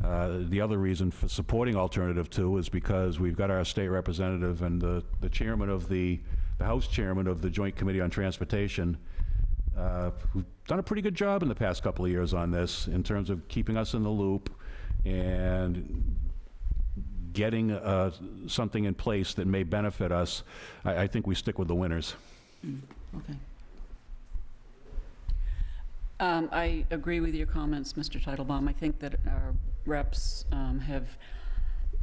The other reason for supporting alternative 2 is because we've got our state representative and the chairman of the House chairman of the Joint Committee on Transportation, who've done a pretty good job in the past couple of years on this in terms of keeping us in the loop and getting something in place that may benefit us. I think we stick with the winners. Okay. I agree with your comments, Mr. Titlebaum. I think that our reps have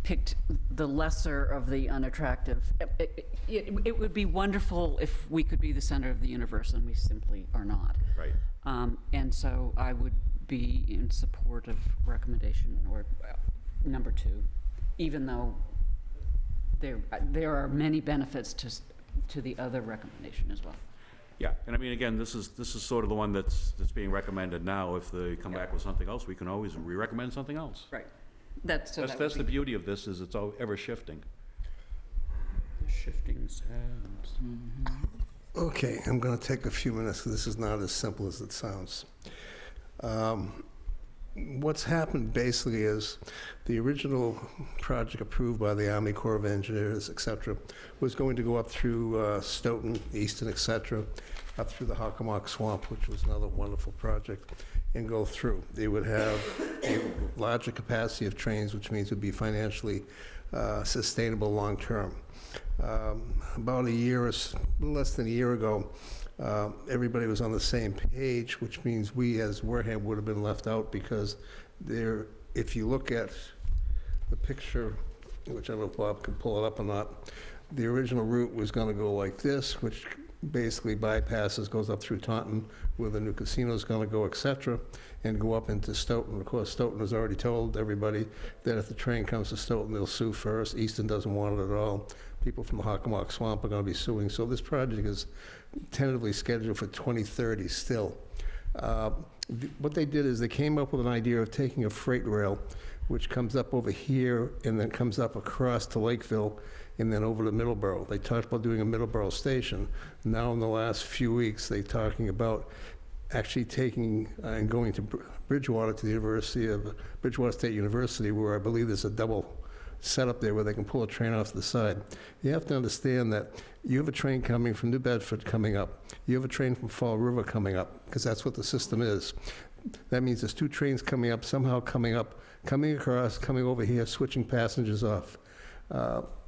picked the lesser of the unattractive. It would be wonderful if we could be the center of the universe, and we simply are not. Right. And so I would be in support of recommendation or number 2, even though there are many benefits to the other recommendation as well. Yeah, and I mean, again, this is sort of the one that's being recommended now. If they come back with something else, we can always re-recommend something else. Right. That's the beauty of this, is it's all ever shifting. Shifting sands. Okay, I'm going to take a few minutes. This is not as simple as it sounds. What's happened basically is the original project approved by the Army Corps of Engineers, et cetera, was going to go up through Stoughton, Easton, et cetera, up through the Hockomock Swamp, which was another wonderful project, and go through. They would have a larger capacity of trains, which means it would be financially sustainable long-term. About a year, or less than a year ago, everybody was on the same page, which means we as Wareham would have been left out, because there, if you look at the picture, which I don't know if Bob can pull it up or not, the original route was going to go like this, which basically bypasses, goes up through Taunton, where the new casino is going to go, et cetera, and go up into Stoughton. Of course, Stoughton has already told everybody that if the train comes to Stoughton, they'll sue first. Easton doesn't want it at all. People from the Hockomock Swamp are going to be suing. So this project is tentatively scheduled for 2030 still. What they did is they came up with an idea of taking a freight rail, which comes up over here and then comes up across to Lakeville and then over to Middleborough. They talked about doing a Middleborough station. Now, in the last few weeks, they're talking about actually taking and going to Bridgewater, to the Bridgewater State University, where I believe there's a double setup there where they can pull a train off to the side. You have to understand that you have a train coming from New Bedford coming up. You have a train from Fall River coming up, because that's what the system is. That means there's 2 trains coming up, somehow coming up, coming across, coming over here, switching passengers off.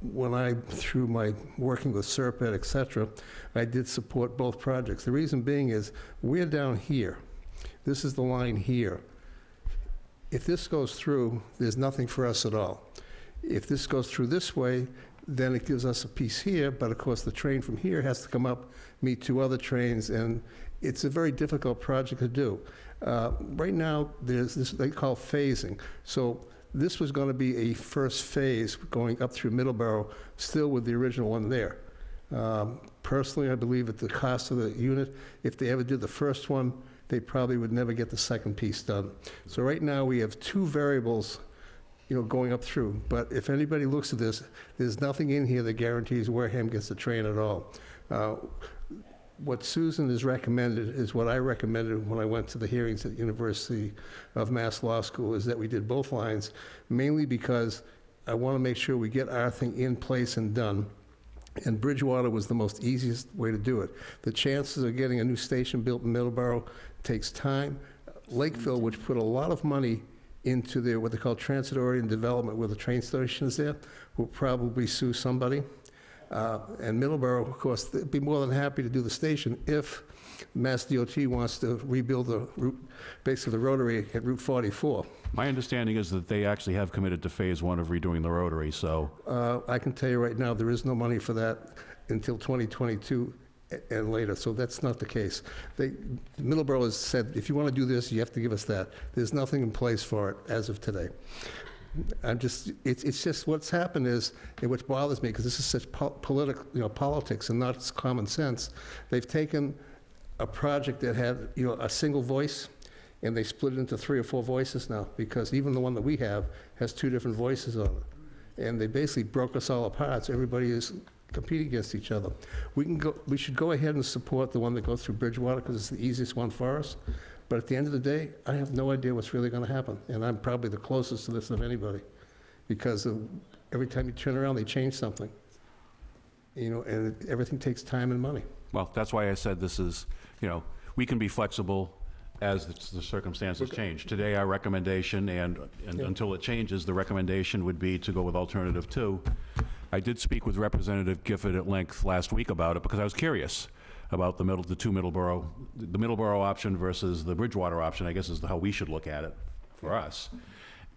When I, through my working with Serpent, et cetera, I did support both projects. The reason being is we're down here. This is the line here. If this goes through, there's nothing for us at all. If this goes through this way, then it gives us a piece here, but of course the train from here has to come up, meet 2 other trains, and it's a very difficult project to do. Right now, there's this they call phasing. So this was going to be a first phase going up through Middleborough, still with the original one there. Personally, I believe at the cost of the unit, if they ever did the first one, they probably would never get the second piece done. So right now, we have 2 variables, going up through. But if anybody looks at this, there's nothing in here that guarantees Wareham gets the train at all. What Susan has recommended is what I recommended when I went to the hearings at the University of Mass Law School, is that we did both lines, mainly because I want to make sure we get our thing in place and done. And Bridgewater was the most easiest way to do it. The chances of getting a new station built in Middleborough takes time. Lakeville, which put a lot of money into their, what they call transit-oriented development, where the train station is there, will probably sue somebody. And Middleborough, of course, they'd be more than happy to do the station if Mass DOT wants to rebuild the route, basically the rotary at Route 44. My understanding is that they actually have committed to phase 1 of redoing the rotary, so... I can tell you right now, there is no money for that until 2022 and later, so that's not the case. Middleborough has said, if you want to do this, you have to give us that. There's nothing in place for it as of today. It's just what's happened is, and what bothers me, because this is such politics and not common sense, they've taken a project that had, a single voice, and they split it into 3 or 4 voices now, because even the one that we have has 2 different voices on it. And they basically broke us all apart, so everybody is competing against each other. We should go ahead and support the one that goes through Bridgewater, because it's the easiest one for us. But at the end of the day, I have no idea what's really going to happen. And I'm probably the closest to this of anybody. Because every time you turn around, they change something. And everything takes time and money. Well, that's why I said this is, we can be flexible as the circumstances change. Today, our recommendation, and until it changes, the recommendation would be to go with alternative 2. I did speak with Representative Gifford at length last week about it, because I was curious about the Middleborough option versus the Bridgewater option, I guess is how we should look at it for us.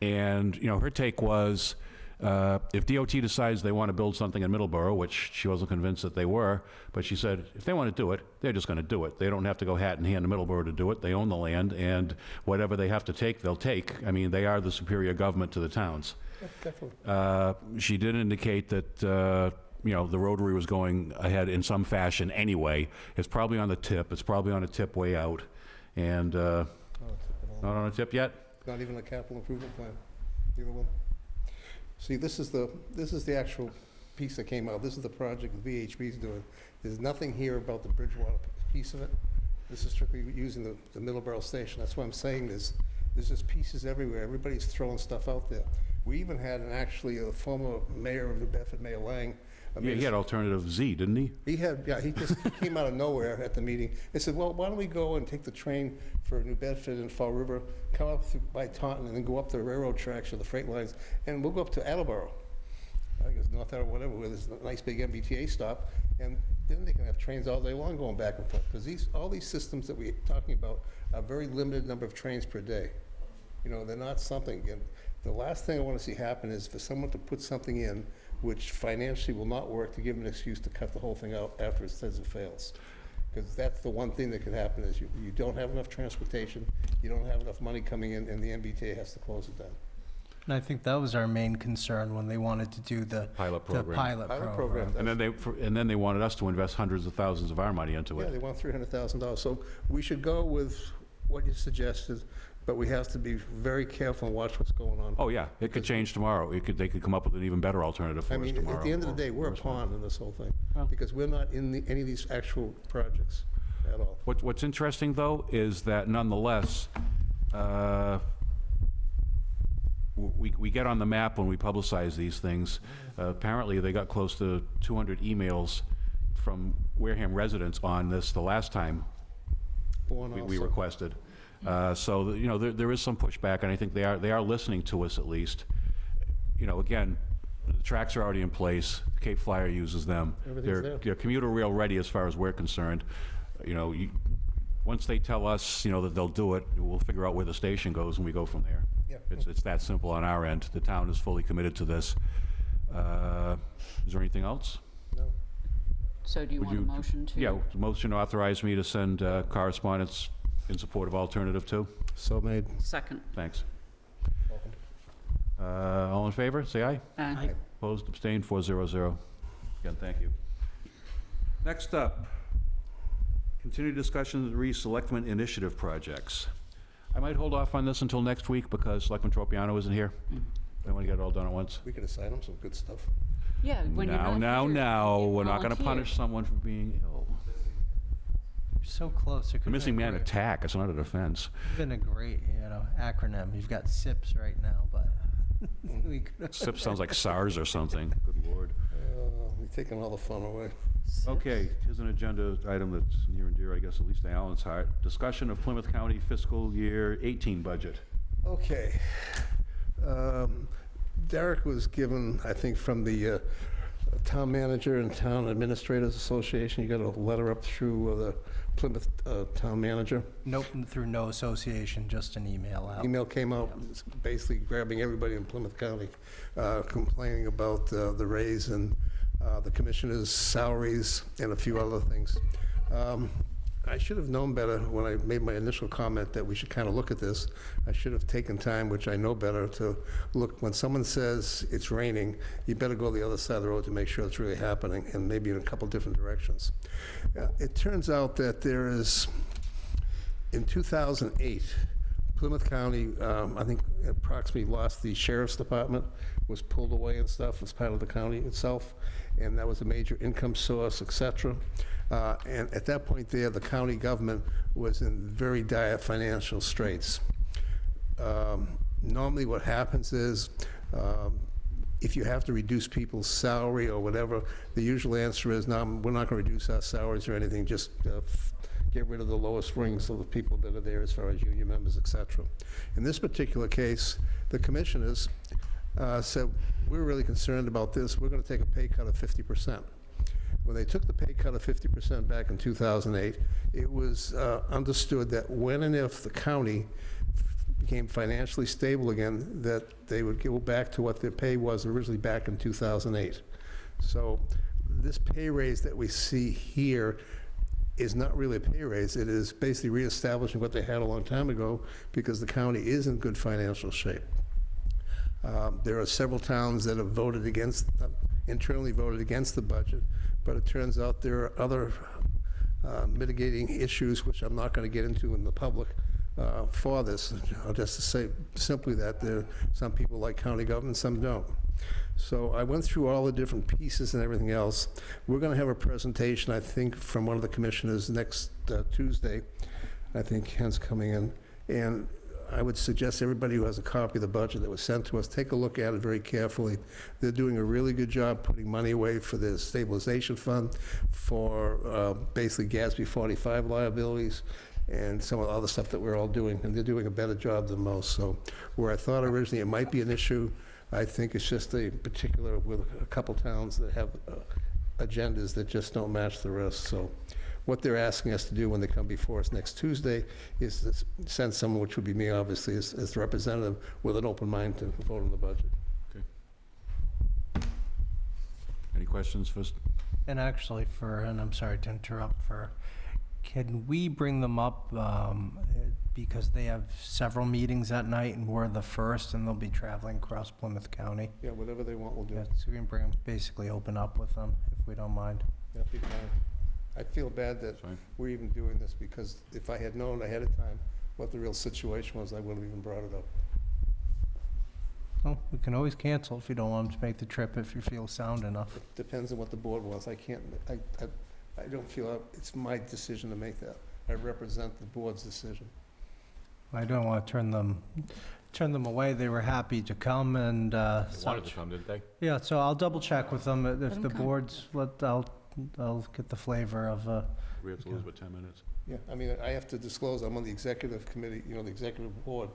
And, her take was, if DOT decides they want to build something in Middleborough, which she wasn't convinced that they were, but she said, if they want to do it, they're just going to do it. They don't have to go hat in hand to Middleborough to do it. They own the land, and whatever they have to take, they'll take. I mean, they are the superior government to the towns. Definitely. She did indicate that, the rotary was going ahead in some fashion anyway. It's probably on the tip. It's probably on a tip way out. And not on a tip yet? Not even a capital improvement plan, either one. See, this is the actual piece that came out. This is the project the VHB is doing. There's nothing here about the Bridgewater piece of it. This is strictly using the Middleborough station. That's what I'm saying. There's just pieces everywhere. Everybody's throwing stuff out there. We even had a former mayor of New Bedford, Mayor Lang. Yeah, he had alternative Z, didn't he? He just came out of nowhere at the meeting. They said, well, why don't we go and take the train for New Bedford and Fall River, come up by Taunton, and then go up the railroad tracks or the freight lines, and we'll go up to Attleboro. I think it's North Attleboro, whatever, where there's a nice big MBTA stop, and then they can have trains all day long going back and forth, because all these systems that we're talking about are a very limited number of trains per day. They're not something. And the last thing I want to see happen is for someone to put something in which financially will not work, to give them an excuse to cut the whole thing out after it says it fails. Because that's the one thing that could happen is you don't have enough transportation, you don't have enough money coming in, and the MBTA has to close it down. And I think that was our main concern when they wanted to do the Pilot program. The pilot program. And then they wanted us to invest hundreds of thousands of our money into it. Yeah, they want $300,000. So we should go with what you suggested, but we have to be very careful and watch what's going on. Oh, yeah, it could change tomorrow. They could come up with an even better alternative for I us mean, tomorrow. at the end of the or day, we're a worse. pawn in this whole thing, Well. because we're not in any of these actual projects at all. What's interesting, though, is that nonetheless, we get on the map when we publicize these things. Apparently, they got close to 200 emails from Wareham residents on this the last time Born we also. requested. So, you know, there is some pushback, and I think they are listening to us at least. You know, again, the tracks are already in place. Cape Flyer uses them. Everything's They're commuter rail ready as far as we're concerned. You know, once they tell us, you know, that they'll do it, we'll figure out where the station goes, and we go from there. Yeah. It's that simple on our end. The town is fully committed to this. Is there anything else? No. So do you Would want a you- motion to? Yeah, motion to authorize me to send correspondence in support of alternative two. So made. Second. Thanks. All in favor, say aye. Aye. Opposed, abstained, 400. Again, thank you. Next up, continued discussion of the Selectmen initiative projects. I might hold off on this until next week because Selectman Tropiano isn't here. I want to get it all done at once. We could assign them some good stuff. Yeah, when you're not Now, here, you we're not going to volunteer. punish someone for being ill. You're so close. It The could've missing been man great. attack, it's not a defense. Been a great, acronym. You've got SIPs right now, but we could. SIP sounds like SARS or something. Good Lord. You're taking all the fun away. Okay, here's an agenda item that's near and dear, I guess, at least to Alan's heart. Discussion of Plymouth County fiscal year 18 budget. Okay. Derek was given, I think, from the Town Manager and Town Administrators Association, you got a letter up through the Plymouth Town Manager. Nope, through no association, just an email out. Email came out, basically grabbing everybody in Plymouth County, complaining about the raise and the commissioners' salaries and a few other things. I should have known better when I made my initial comment that we should kind of look at this. I should have taken time, which I know better, to look. When someone says it's raining, you better go the other side of the road to make sure it's really happening, and maybe in a couple different directions. It turns out that there is, in 2008, Plymouth County, I think approximately lost the sheriff's department, was pulled away and stuff as part of the county itself, and that was a major income source, et cetera. And at that point there, the county government was in very dire financial straits. Normally what happens is, if you have to reduce people's salary or whatever, the usual answer is, no, we're not going to reduce our salaries or anything, just get rid of the lowest rings of the people that are there as far as union members, et cetera. In this particular case, the commissioners said, we're really concerned about this. We're going to take a pay cut of 50%. When they took the pay cut of 50% back in 2008, it was understood that when and if the county became financially stable again, that they would go back to what their pay was originally back in 2008. So this pay raise that we see here is not really a pay raise. It is basically reestablishing what they had a long time ago because the county is in good financial shape. There are several towns that have voted against, internally voted against the budget, but it turns out there are other mitigating issues, which I'm not going to get into in the public for this. I'll just say simply that there are some people like county government, some don't. So I went through all the different pieces and everything else. We're going to have a presentation, I think, from one of the commissioners next Tuesday. I think Ken's coming in. And I would suggest everybody who has a copy of the budget that was sent to us, take a look at it very carefully. They're doing a really good job putting money away for the stabilization fund, for basically GASB 45 liabilities, and some of the other stuff that we're all doing, and they're doing a better job than most. So where I thought originally it might be an issue, I think it's just a particular with a couple towns that have agendas that just don't match the rest. So what they're asking us to do when they come before us next Tuesday is to send someone, which would be me, obviously, as the representative, with an open mind to vote on the budget. Okay. Any questions first? And actually and I'm sorry to interrupt, can we bring them up, because they have several meetings that night and we're the first and they'll be traveling across Plymouth County? Yeah, whatever they want, we'll do. Yeah, so we can bring them, basically open up with them, if we don't mind. That'd be fine. I feel bad that Fine. we're even doing this, because if I had known ahead of time what the real situation was, I wouldn't have even brought it up. Well, we can always cancel if you don't want them to make the trip if you feel sound enough. It depends on what the board wants. I can't, I don't feel, it's my decision to make that. I represent the board's decision. I don't want to turn them away. They were happy to come and They wanted such. to come, didn't they? Yeah, so I'll double check with them. If them the come. board's, I'll get the flavor of, We have to lose about 10 minutes. Yeah, I mean, I have to disclose, I'm on the executive committee, the executive board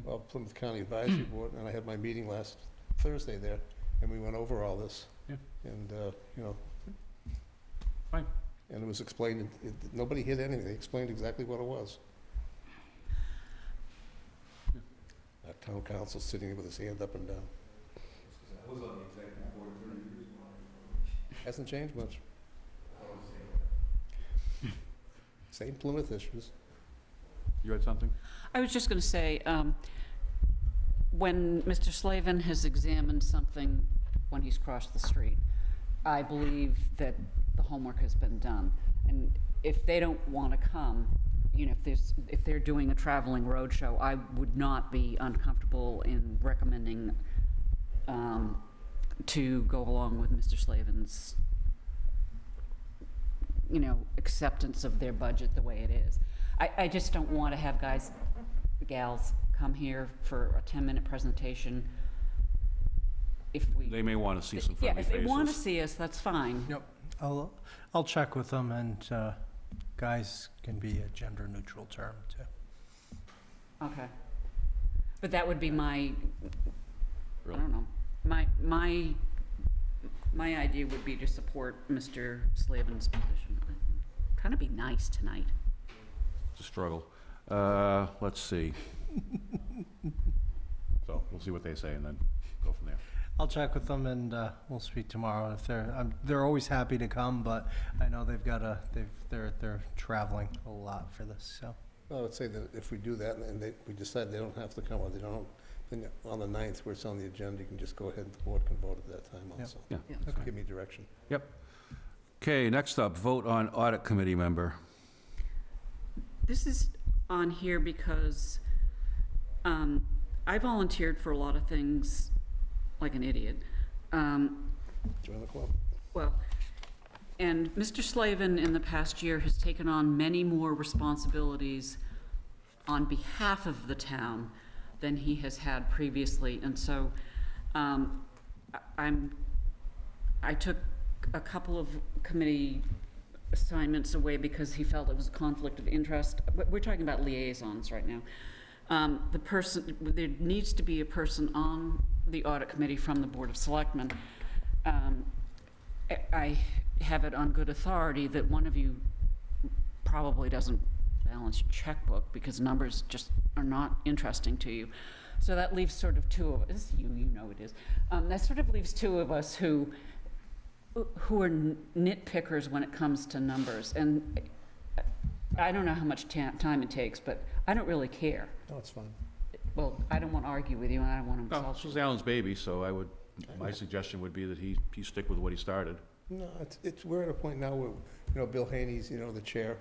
of Plymouth County Advisory Board, and I had my meeting last Thursday there, and we went over all this. Yeah. And, Fine. And it was explained, nobody hid anything, they explained exactly what it was. That town council sitting with his hand up and down. Hasn't changed much. Same Plymouth issues. You had something? I was just going to say, when Mr. Slavin has examined something when he's crossed the street, I believe that the homework has been done. And if they don't want to come, if they're doing a traveling roadshow, I would not be uncomfortable in recommending to go along with Mr. Slavin's, acceptance of their budget the way it is. I just don't want to have gals come here for a 10-minute presentation if we... They may want to see some Yeah, friendly if faces. they want to see us, that's fine. yep, I'll check with them, and guys can be a gender-neutral term, too. Okay. But that would be my, I Really? don't know, my idea would be to support Mr. Slavin's position. I'm trying to be nice tonight. It's a struggle. Let's see. So we'll see what they say and then go from there. I'll check with them, and we'll speak tomorrow. If they're always happy to come, but I know they're traveling a lot for this, so. I would say that if we do that and we decide they don't have to come, or they don't, then on the 9th where it's on the agenda, you can just go ahead and the board can vote at that time also. Yeah. Yeah. So give me direction. Yep. Okay, next up, vote on audit committee member. This is on here because I volunteered for a lot of things like an idiot. Join the club. Well, and Mr. Slavin in the past year has taken on many more responsibilities on behalf of the town than he has had previously. And so I took a couple of committee assignments away because he felt it was a conflict of interest. We're talking about liaisons right now. There needs to be a person on the audit committee from the Board of Selectmen. I have it on good authority that one of you probably doesn't balance your checkbook because numbers just are not interesting to you. So that leaves sort of two of us, you know it is, that sort of leaves two of us who are nitpickers when it comes to numbers. And I don't know how much time it takes, but I don't really care. No, it's fine. Well, I don't want to argue with you, and I don't want to No, insult this you. was Alan's baby, so my suggestion would be that he stick with what he started. No, we're at a point now where, Bill Haney's, the chair,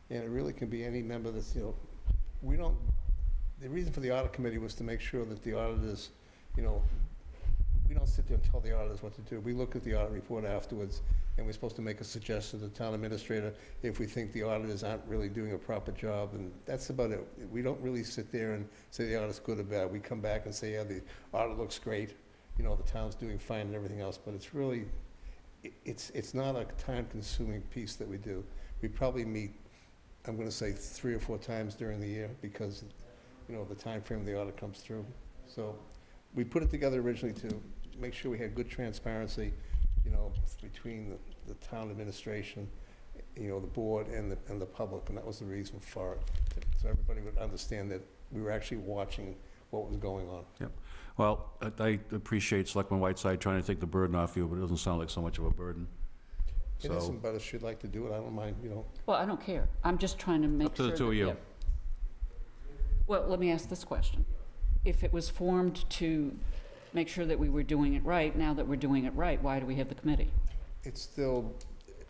and it really can be any member that's, the reason for the audit committee was to make sure that the auditors, we don't sit there and tell the auditors what to do. We look at the audit report afterwards, and we're supposed to make a suggestion to the town administrator if we think the auditors aren't really doing a proper job, and that's about it. We don't really sit there and say the audit's good or bad. We come back and say, yeah, the audit looks great, the town's doing fine and everything else, but it's really, it's not a time-consuming piece that we do. We probably meet, I'm gonna say 3 or 4 times during the year because, the time frame the audit comes through. So we put it together originally to make sure we had good transparency, between the town administration, the board and the public, and that was the reason for it. So everybody would understand that we were actually watching what was going on. Yep. Well, I appreciate Selectman Whiteside trying to take the burden off you, but it doesn't sound like so much of a burden. It So, isn't, but if she'd like to do it, I don't mind, Well, I don't care. I'm just trying to make up to sure the two of that- you. yeah. Well, let me ask this question. If it was formed to make sure that we were doing it right, now that we're doing it right, why do we have the committee? It's still,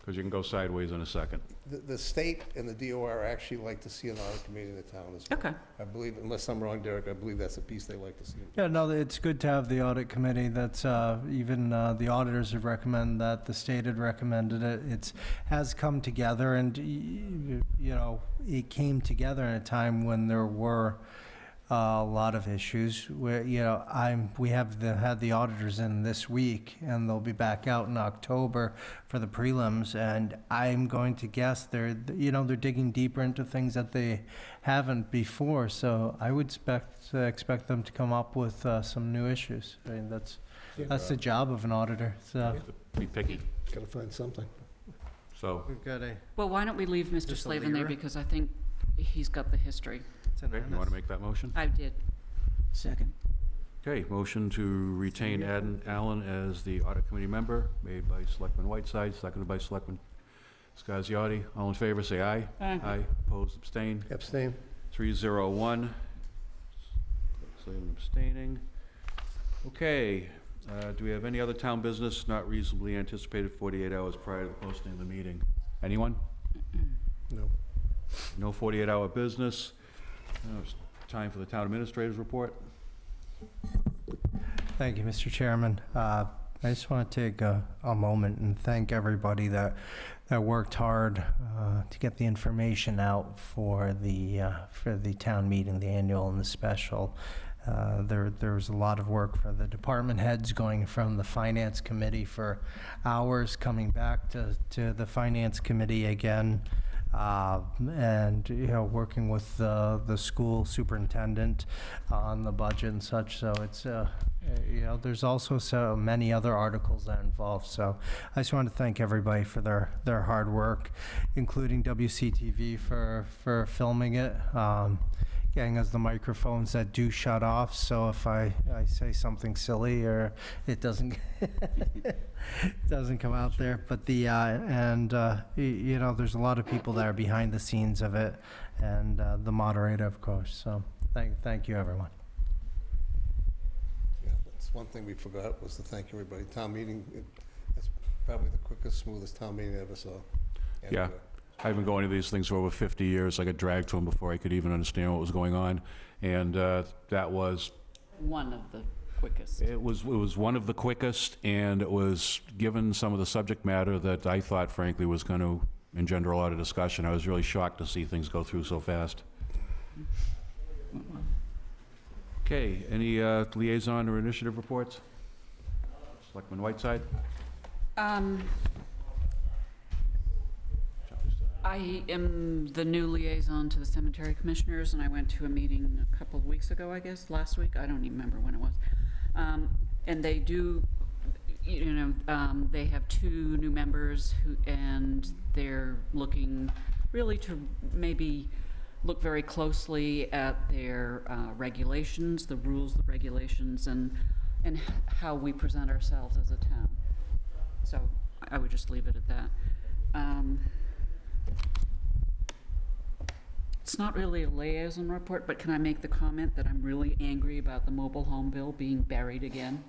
Because you can go sideways in a second. The state and the DOR actually like to see an audit committee in the town as well. Okay. I believe, unless I'm wrong, Derek, I believe that's a piece they like to see. Yeah, no, it's good to have the audit committee. That's, even the auditors have recommended that, the state had recommended it. It's, has come together, and, you know, it came together in a time when there were a lot of issues where, you know, we have had the auditors in this week, and they'll be back out in October for the prelims, and I'm going to guess they're digging deeper into things that they haven't before, so I would expect them to come up with some new issues. I mean, that's the job of an auditor, so. Be picky. Gotta find something. So, We've got a, Well, why don't we leave Mr. Just a Slavin there, leader? because I think he's got the history. it's okay, you want to make that motion? I did. Second. Okay, motion to retain Alan as the audit committee member, made by Selectman Whiteside, seconded by Selectman Scasiotti. All in favor, say aye. Aye. Opposed, abstain. Abstain? 301. Slavin abstaining. Okay, do we have any other town business not reasonably anticipated 48 hours prior to the posting of the meeting? Anyone? No. No 48-hour business. Now it's time for the town administrator's report. Thank you, Mr. Chairman. I just want to take a moment and thank everybody that worked hard to get the information out for the town meeting, the annual and the special. There was a lot of work for the department heads, going from the finance committee for hours, coming back to the finance committee again. And, you know, working with the school superintendent on the budget and such, so it's, you know, there's also so many other articles that are involved, so I just want to thank everybody for their hard work, including WCTV for filming it, getting us the microphones that do shut off, so if I say something silly or it doesn't doesn't come out there, but you know, there's a lot of people that are behind the scenes of it, and the moderator, of course, so thank you, everyone. Yeah, that's one thing we forgot, was to thank everybody. Town meeting, that's probably the quickest, smoothest town meeting I ever saw. And, Yeah. I've been going to these things for over 50 years. I got dragged to them before I could even understand what was going on, and that was One of the quickest. It was one of the quickest, and it was, given some of the subject matter that I thought frankly was going to engender a lot of discussion, I was really shocked to see things go through so fast. Okay, any liaison or initiative reports? Selectman Whiteside? I am the new liaison to the cemetery commissioners, and I went to a meeting a couple of weeks ago, I guess, last week. I don't even remember when it was. And they do, you know, they have 2 new members and they're looking really to maybe look very closely at their regulations, the rules, the regulations, and how we present ourselves as a town. So I would just leave it at that. It's not really a liaison report, but can I make the comment that I'm really angry about the mobile home bill being buried again?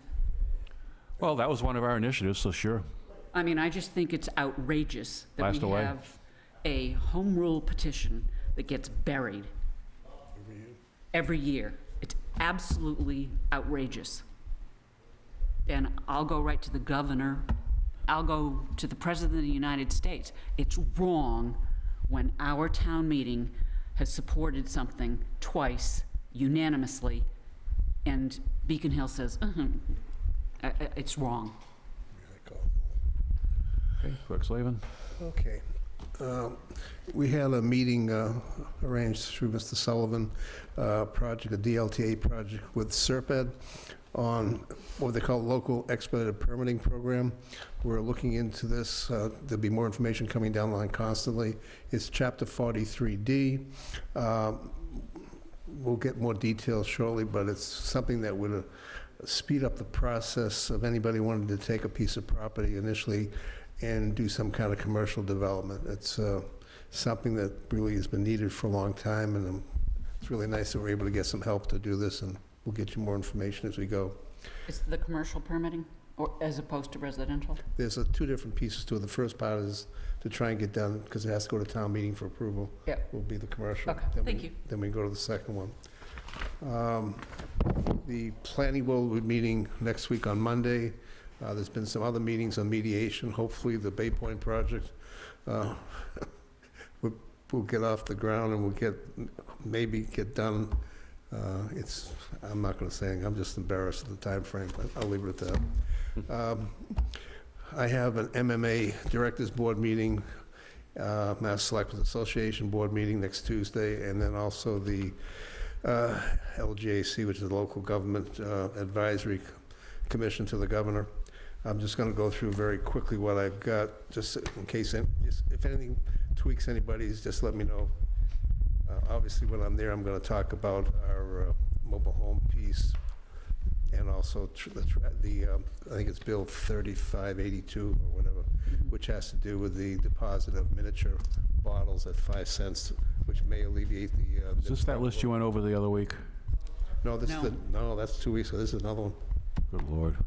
Well, that was one of our initiatives, so sure. I mean, I just think it's outrageous that Blast we away. have a home rule petition that gets buried every year. It's absolutely outrageous. And I'll go right to the governor. I'll go to the President of the United States. It's wrong when our town meeting has supported something twice unanimously, and Beacon Hill says, it's wrong. Okay, Clerk Slavin? Okay. We had a meeting arranged through Mr. Sullivan, project, a DLTA project with SERPED on what they call local expedited permitting program. We're looking into this. There'll be more information coming down the line constantly. It's Chapter 43D. We'll get more details shortly, but it's something that would speed up the process of anybody wanting to take a piece of property initially and do some kind of commercial development. It's something that really has been needed for a long time, and it's really nice that we're able to get some help to do this, and we'll get you more information as we go. Is the commercial permitting? Or as opposed to residential? There's two different pieces to it. The first part is to try and get done, because it has to go to town meeting for approval. Yeah. Will be the commercial. Okay, thank you. Then we go to the second one. The planning board will be meeting next week on Monday. There's been some other meetings on mediation. Hopefully, the Bay Point project will get off the ground and we'll maybe get done. I'm not going to say anything. I'm just embarrassed at the time frame. I'll leave it at that. I have an MMA Directors Board meeting, Mass Selectmen Association Board meeting next Tuesday, and then also the LGAC, which is the Local Government Advisory Commission to the Governor. I'm just going to go through very quickly what I've got, just in case, if anything tweaks anybody's, just let me know. Obviously, when I'm there, I'm going to talk about our mobile home piece, and also I think it's Bill 3582 or whatever, which has to do with the deposit of miniature bottles at 5 cents, which may alleviate the... Is this that list you went over the other week? No, no, that's 2 weeks ago. This is another one. Good Lord.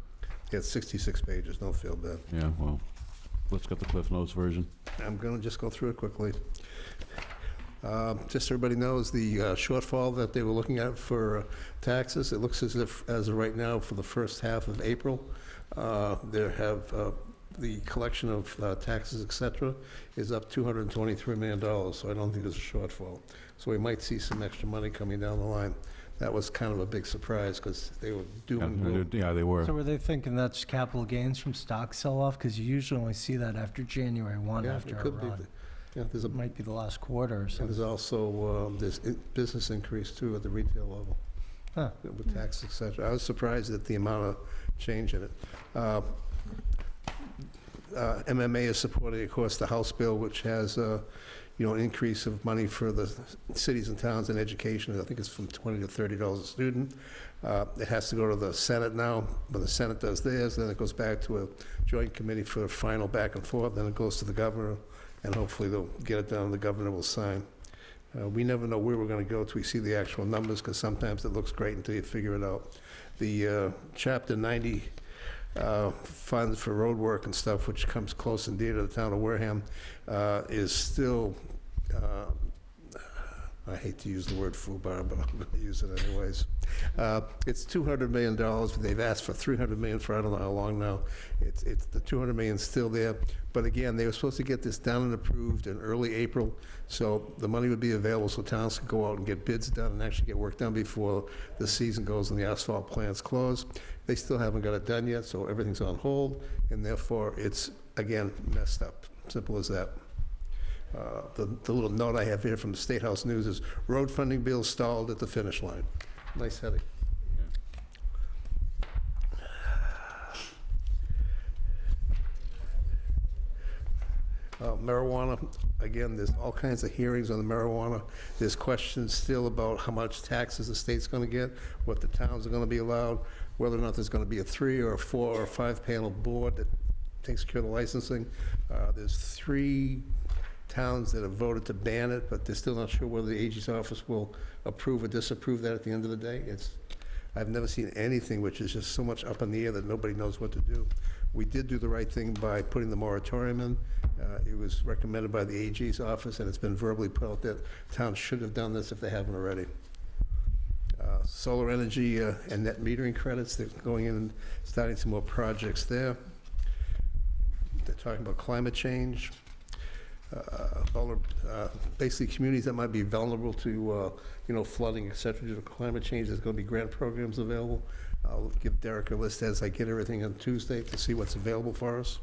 Yeah, it's 66 pages. Don't feel bad. Yeah, well, let's get the Cliff Notes version. I'm going to just go through it quickly. Just so everybody knows, the shortfall that they were looking at for taxes, it looks as if, as of right now, for the first half of April, the collection of taxes, et cetera, is up $223 million, so I don't think there's a shortfall. So we might see some extra money coming down the line. That was kind of a big surprise, because they were doing... Yeah, they were. So were they thinking that's capital gains from stock sell-off? Because you usually only see that after January 1, Yeah, after it a could be. run. Yeah, It might be the last quarter or and something. there's also this business increase, too, at the retail level. Huh. With tax, et cetera. I was surprised at the amount of change in it. MMA is supporting, of course, the House bill, which has, an increase of money for the cities and towns in education. I think it's from $20 to $30 a student. It has to go to the Senate now. When the Senate does theirs, then it goes back to a joint committee for a final back and forth. Then it goes to the governor, and hopefully they'll get it done. The governor will sign. We never know where we're going to go till we see the actual numbers, because sometimes it looks great until you figure it out. The Chapter 90 funds for road work and stuff, which comes close and dear to the town of Wareham, is still, I hate to use the word foobar, but I'm going to use it anyways. It's $200 million. They've asked for $300 million for I don't know how long now. It's the $200 million is still there. But again, they were supposed to get this done and approved in early April, so the money would be available so towns could go out and get bids done and actually get work done before the season goes and the asphalt plants close. They still haven't got it done yet, so everything's on hold, and therefore it's, again, messed up. Simple as that. The little note I have here from the State House News is road funding bill stalled at the finish line. Nice heading. Marijuana, again, there's all kinds of hearings on the marijuana. There's questions still about how much taxes the state's going to get, what the towns are going to be allowed, whether or not there's going to be a 3 or a 4 or 5 panel board that takes care of the licensing. There's 3 towns that have voted to ban it, but they're still not sure whether the AG's office will approve or disapprove that at the end of the day. I've never seen anything which is just so much up in the air that nobody knows what to do. We did do the right thing by putting the moratorium in. It was recommended by the AG's office, and it's been verbally put out that towns should have done this if they haven't already. Solar energy and net metering credits, they're going in and starting some more projects there. They're talking about climate change. Basically communities that might be vulnerable to flooding, et cetera, due to climate change. There's going to be grant programs available. I'll give Derek a list as I get everything on Tuesday to see what's available for us.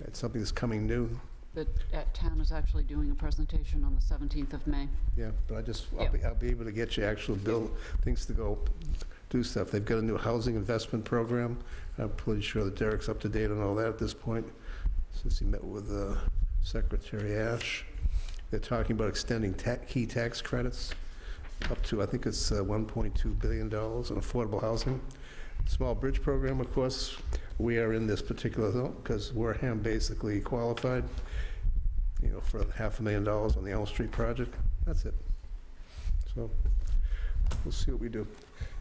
It's something that's coming new. The town is actually doing a presentation on the 17th of May. Yeah, but I'll be able to get you actual things to go do stuff. They've got a new housing investment program. I'm pretty sure that Derek's up to date on all that at this point, since he met with Secretary Ash. They're talking about extending key tax credits up to, I think it's $1.2 billion in affordable housing. Small bridge program, of course, we are in this particular zone because Wareham basically qualified, for $500,000 on the Elm Street project. That's it. So we'll see what we do.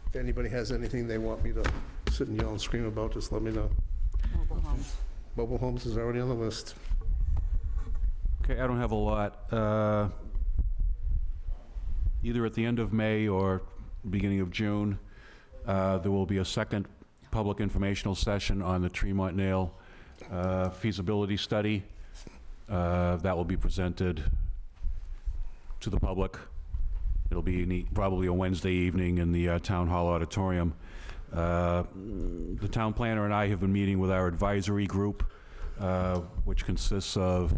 If anybody has anything they want me to sit and yell and scream about, just let me know. Mobile homes is already on the list. Okay, I don't have a lot. Either at the end of May or beginning of June, there will be a second public informational session on the Tremont Nail feasibility study. That will be presented to the public. It'll be probably a Wednesday evening in the Town Hall auditorium. The town planner and I have been meeting with our advisory group, which consists of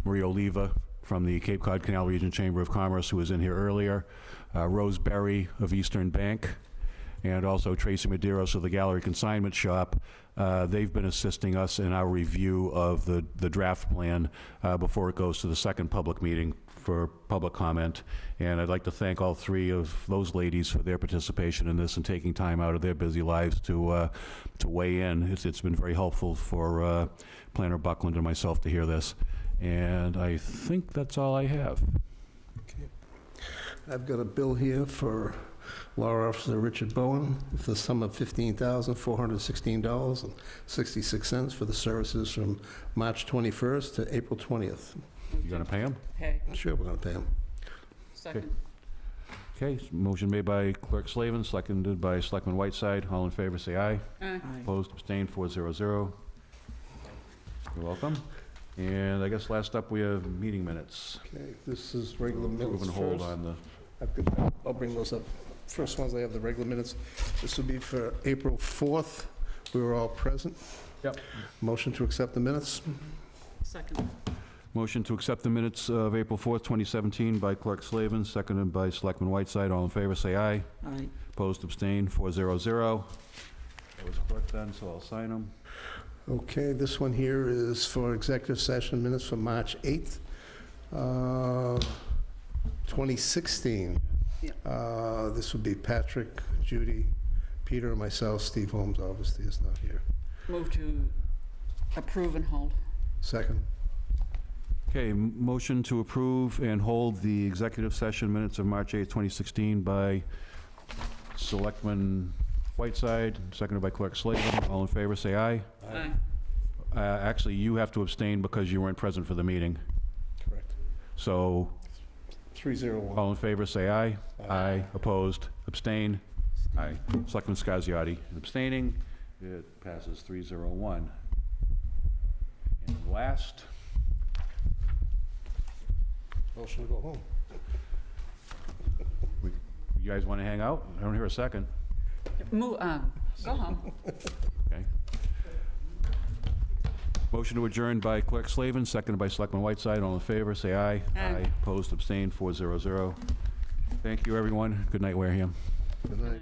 Maria Oliva from the Cape Cod Canal Region Chamber of Commerce, who was in here earlier, Rose Berry of Eastern Bank, and also Tracy Medeiros of the Gallery Consignment Shop. They've been assisting us in our review of the draft plan before it goes to the second public meeting for public comment. And I'd like to thank all three of those ladies for their participation in this and taking time out of their busy lives to weigh in. It's been very helpful for Planner Buckland and myself to hear this. And I think that's all I have. Okay. I've got a bill here for Law Officer Richard Bowen for the sum of $15,416.66 for the services from March 21st to April 20th. You gonna pay him? Okay, Sure, we're going to pay him. second. Okay, motion made by Clerk Slavin, seconded by Selectman Whiteside. All in favor, say aye. Aye. Opposed, abstained, 400. You're welcome. And I guess last up, we have meeting minutes. Okay, this is regular minutes Move and hold first. on the, I'll bring those up. First ones, I have the regular minutes. This will be for April 4th. We were all present. Yep. Motion to accept the minutes. Second. motion to accept the minutes of April 4th, 2017 by Clerk Slavin, seconded by Selectman Whiteside. All in favor, say aye. Aye. Opposed, abstained, 400. That was clerk then, so I'll sign them. Okay, this one here is for executive session minutes for March 8th, 2016. This would be Patrick, Judy, Peter, and myself. Steve Holmes obviously is not here. Move to approve and hold. Second. Okay, motion to approve and hold the executive session minutes of March 8th, 2016 by Selectman Whiteside, seconded by Clerk Slavin. All in favor, say aye. Aye. Actually, you have to abstain because you weren't present for the meeting. Correct. So, 301. all in favor, say aye. Aye. Opposed? Abstain? Aye. Selectman Scasiotti abstaining. It passes 301. And last, Motion to go home. you guys want to hang out? I don't hear a second. Go home. Okay. Motion to adjourn by Clerk Slavin, seconded by Selectman Whiteside. All in favor, say aye. Aye. Opposed, abstained, 400. Thank you, everyone. Good night, Wareham. Good night.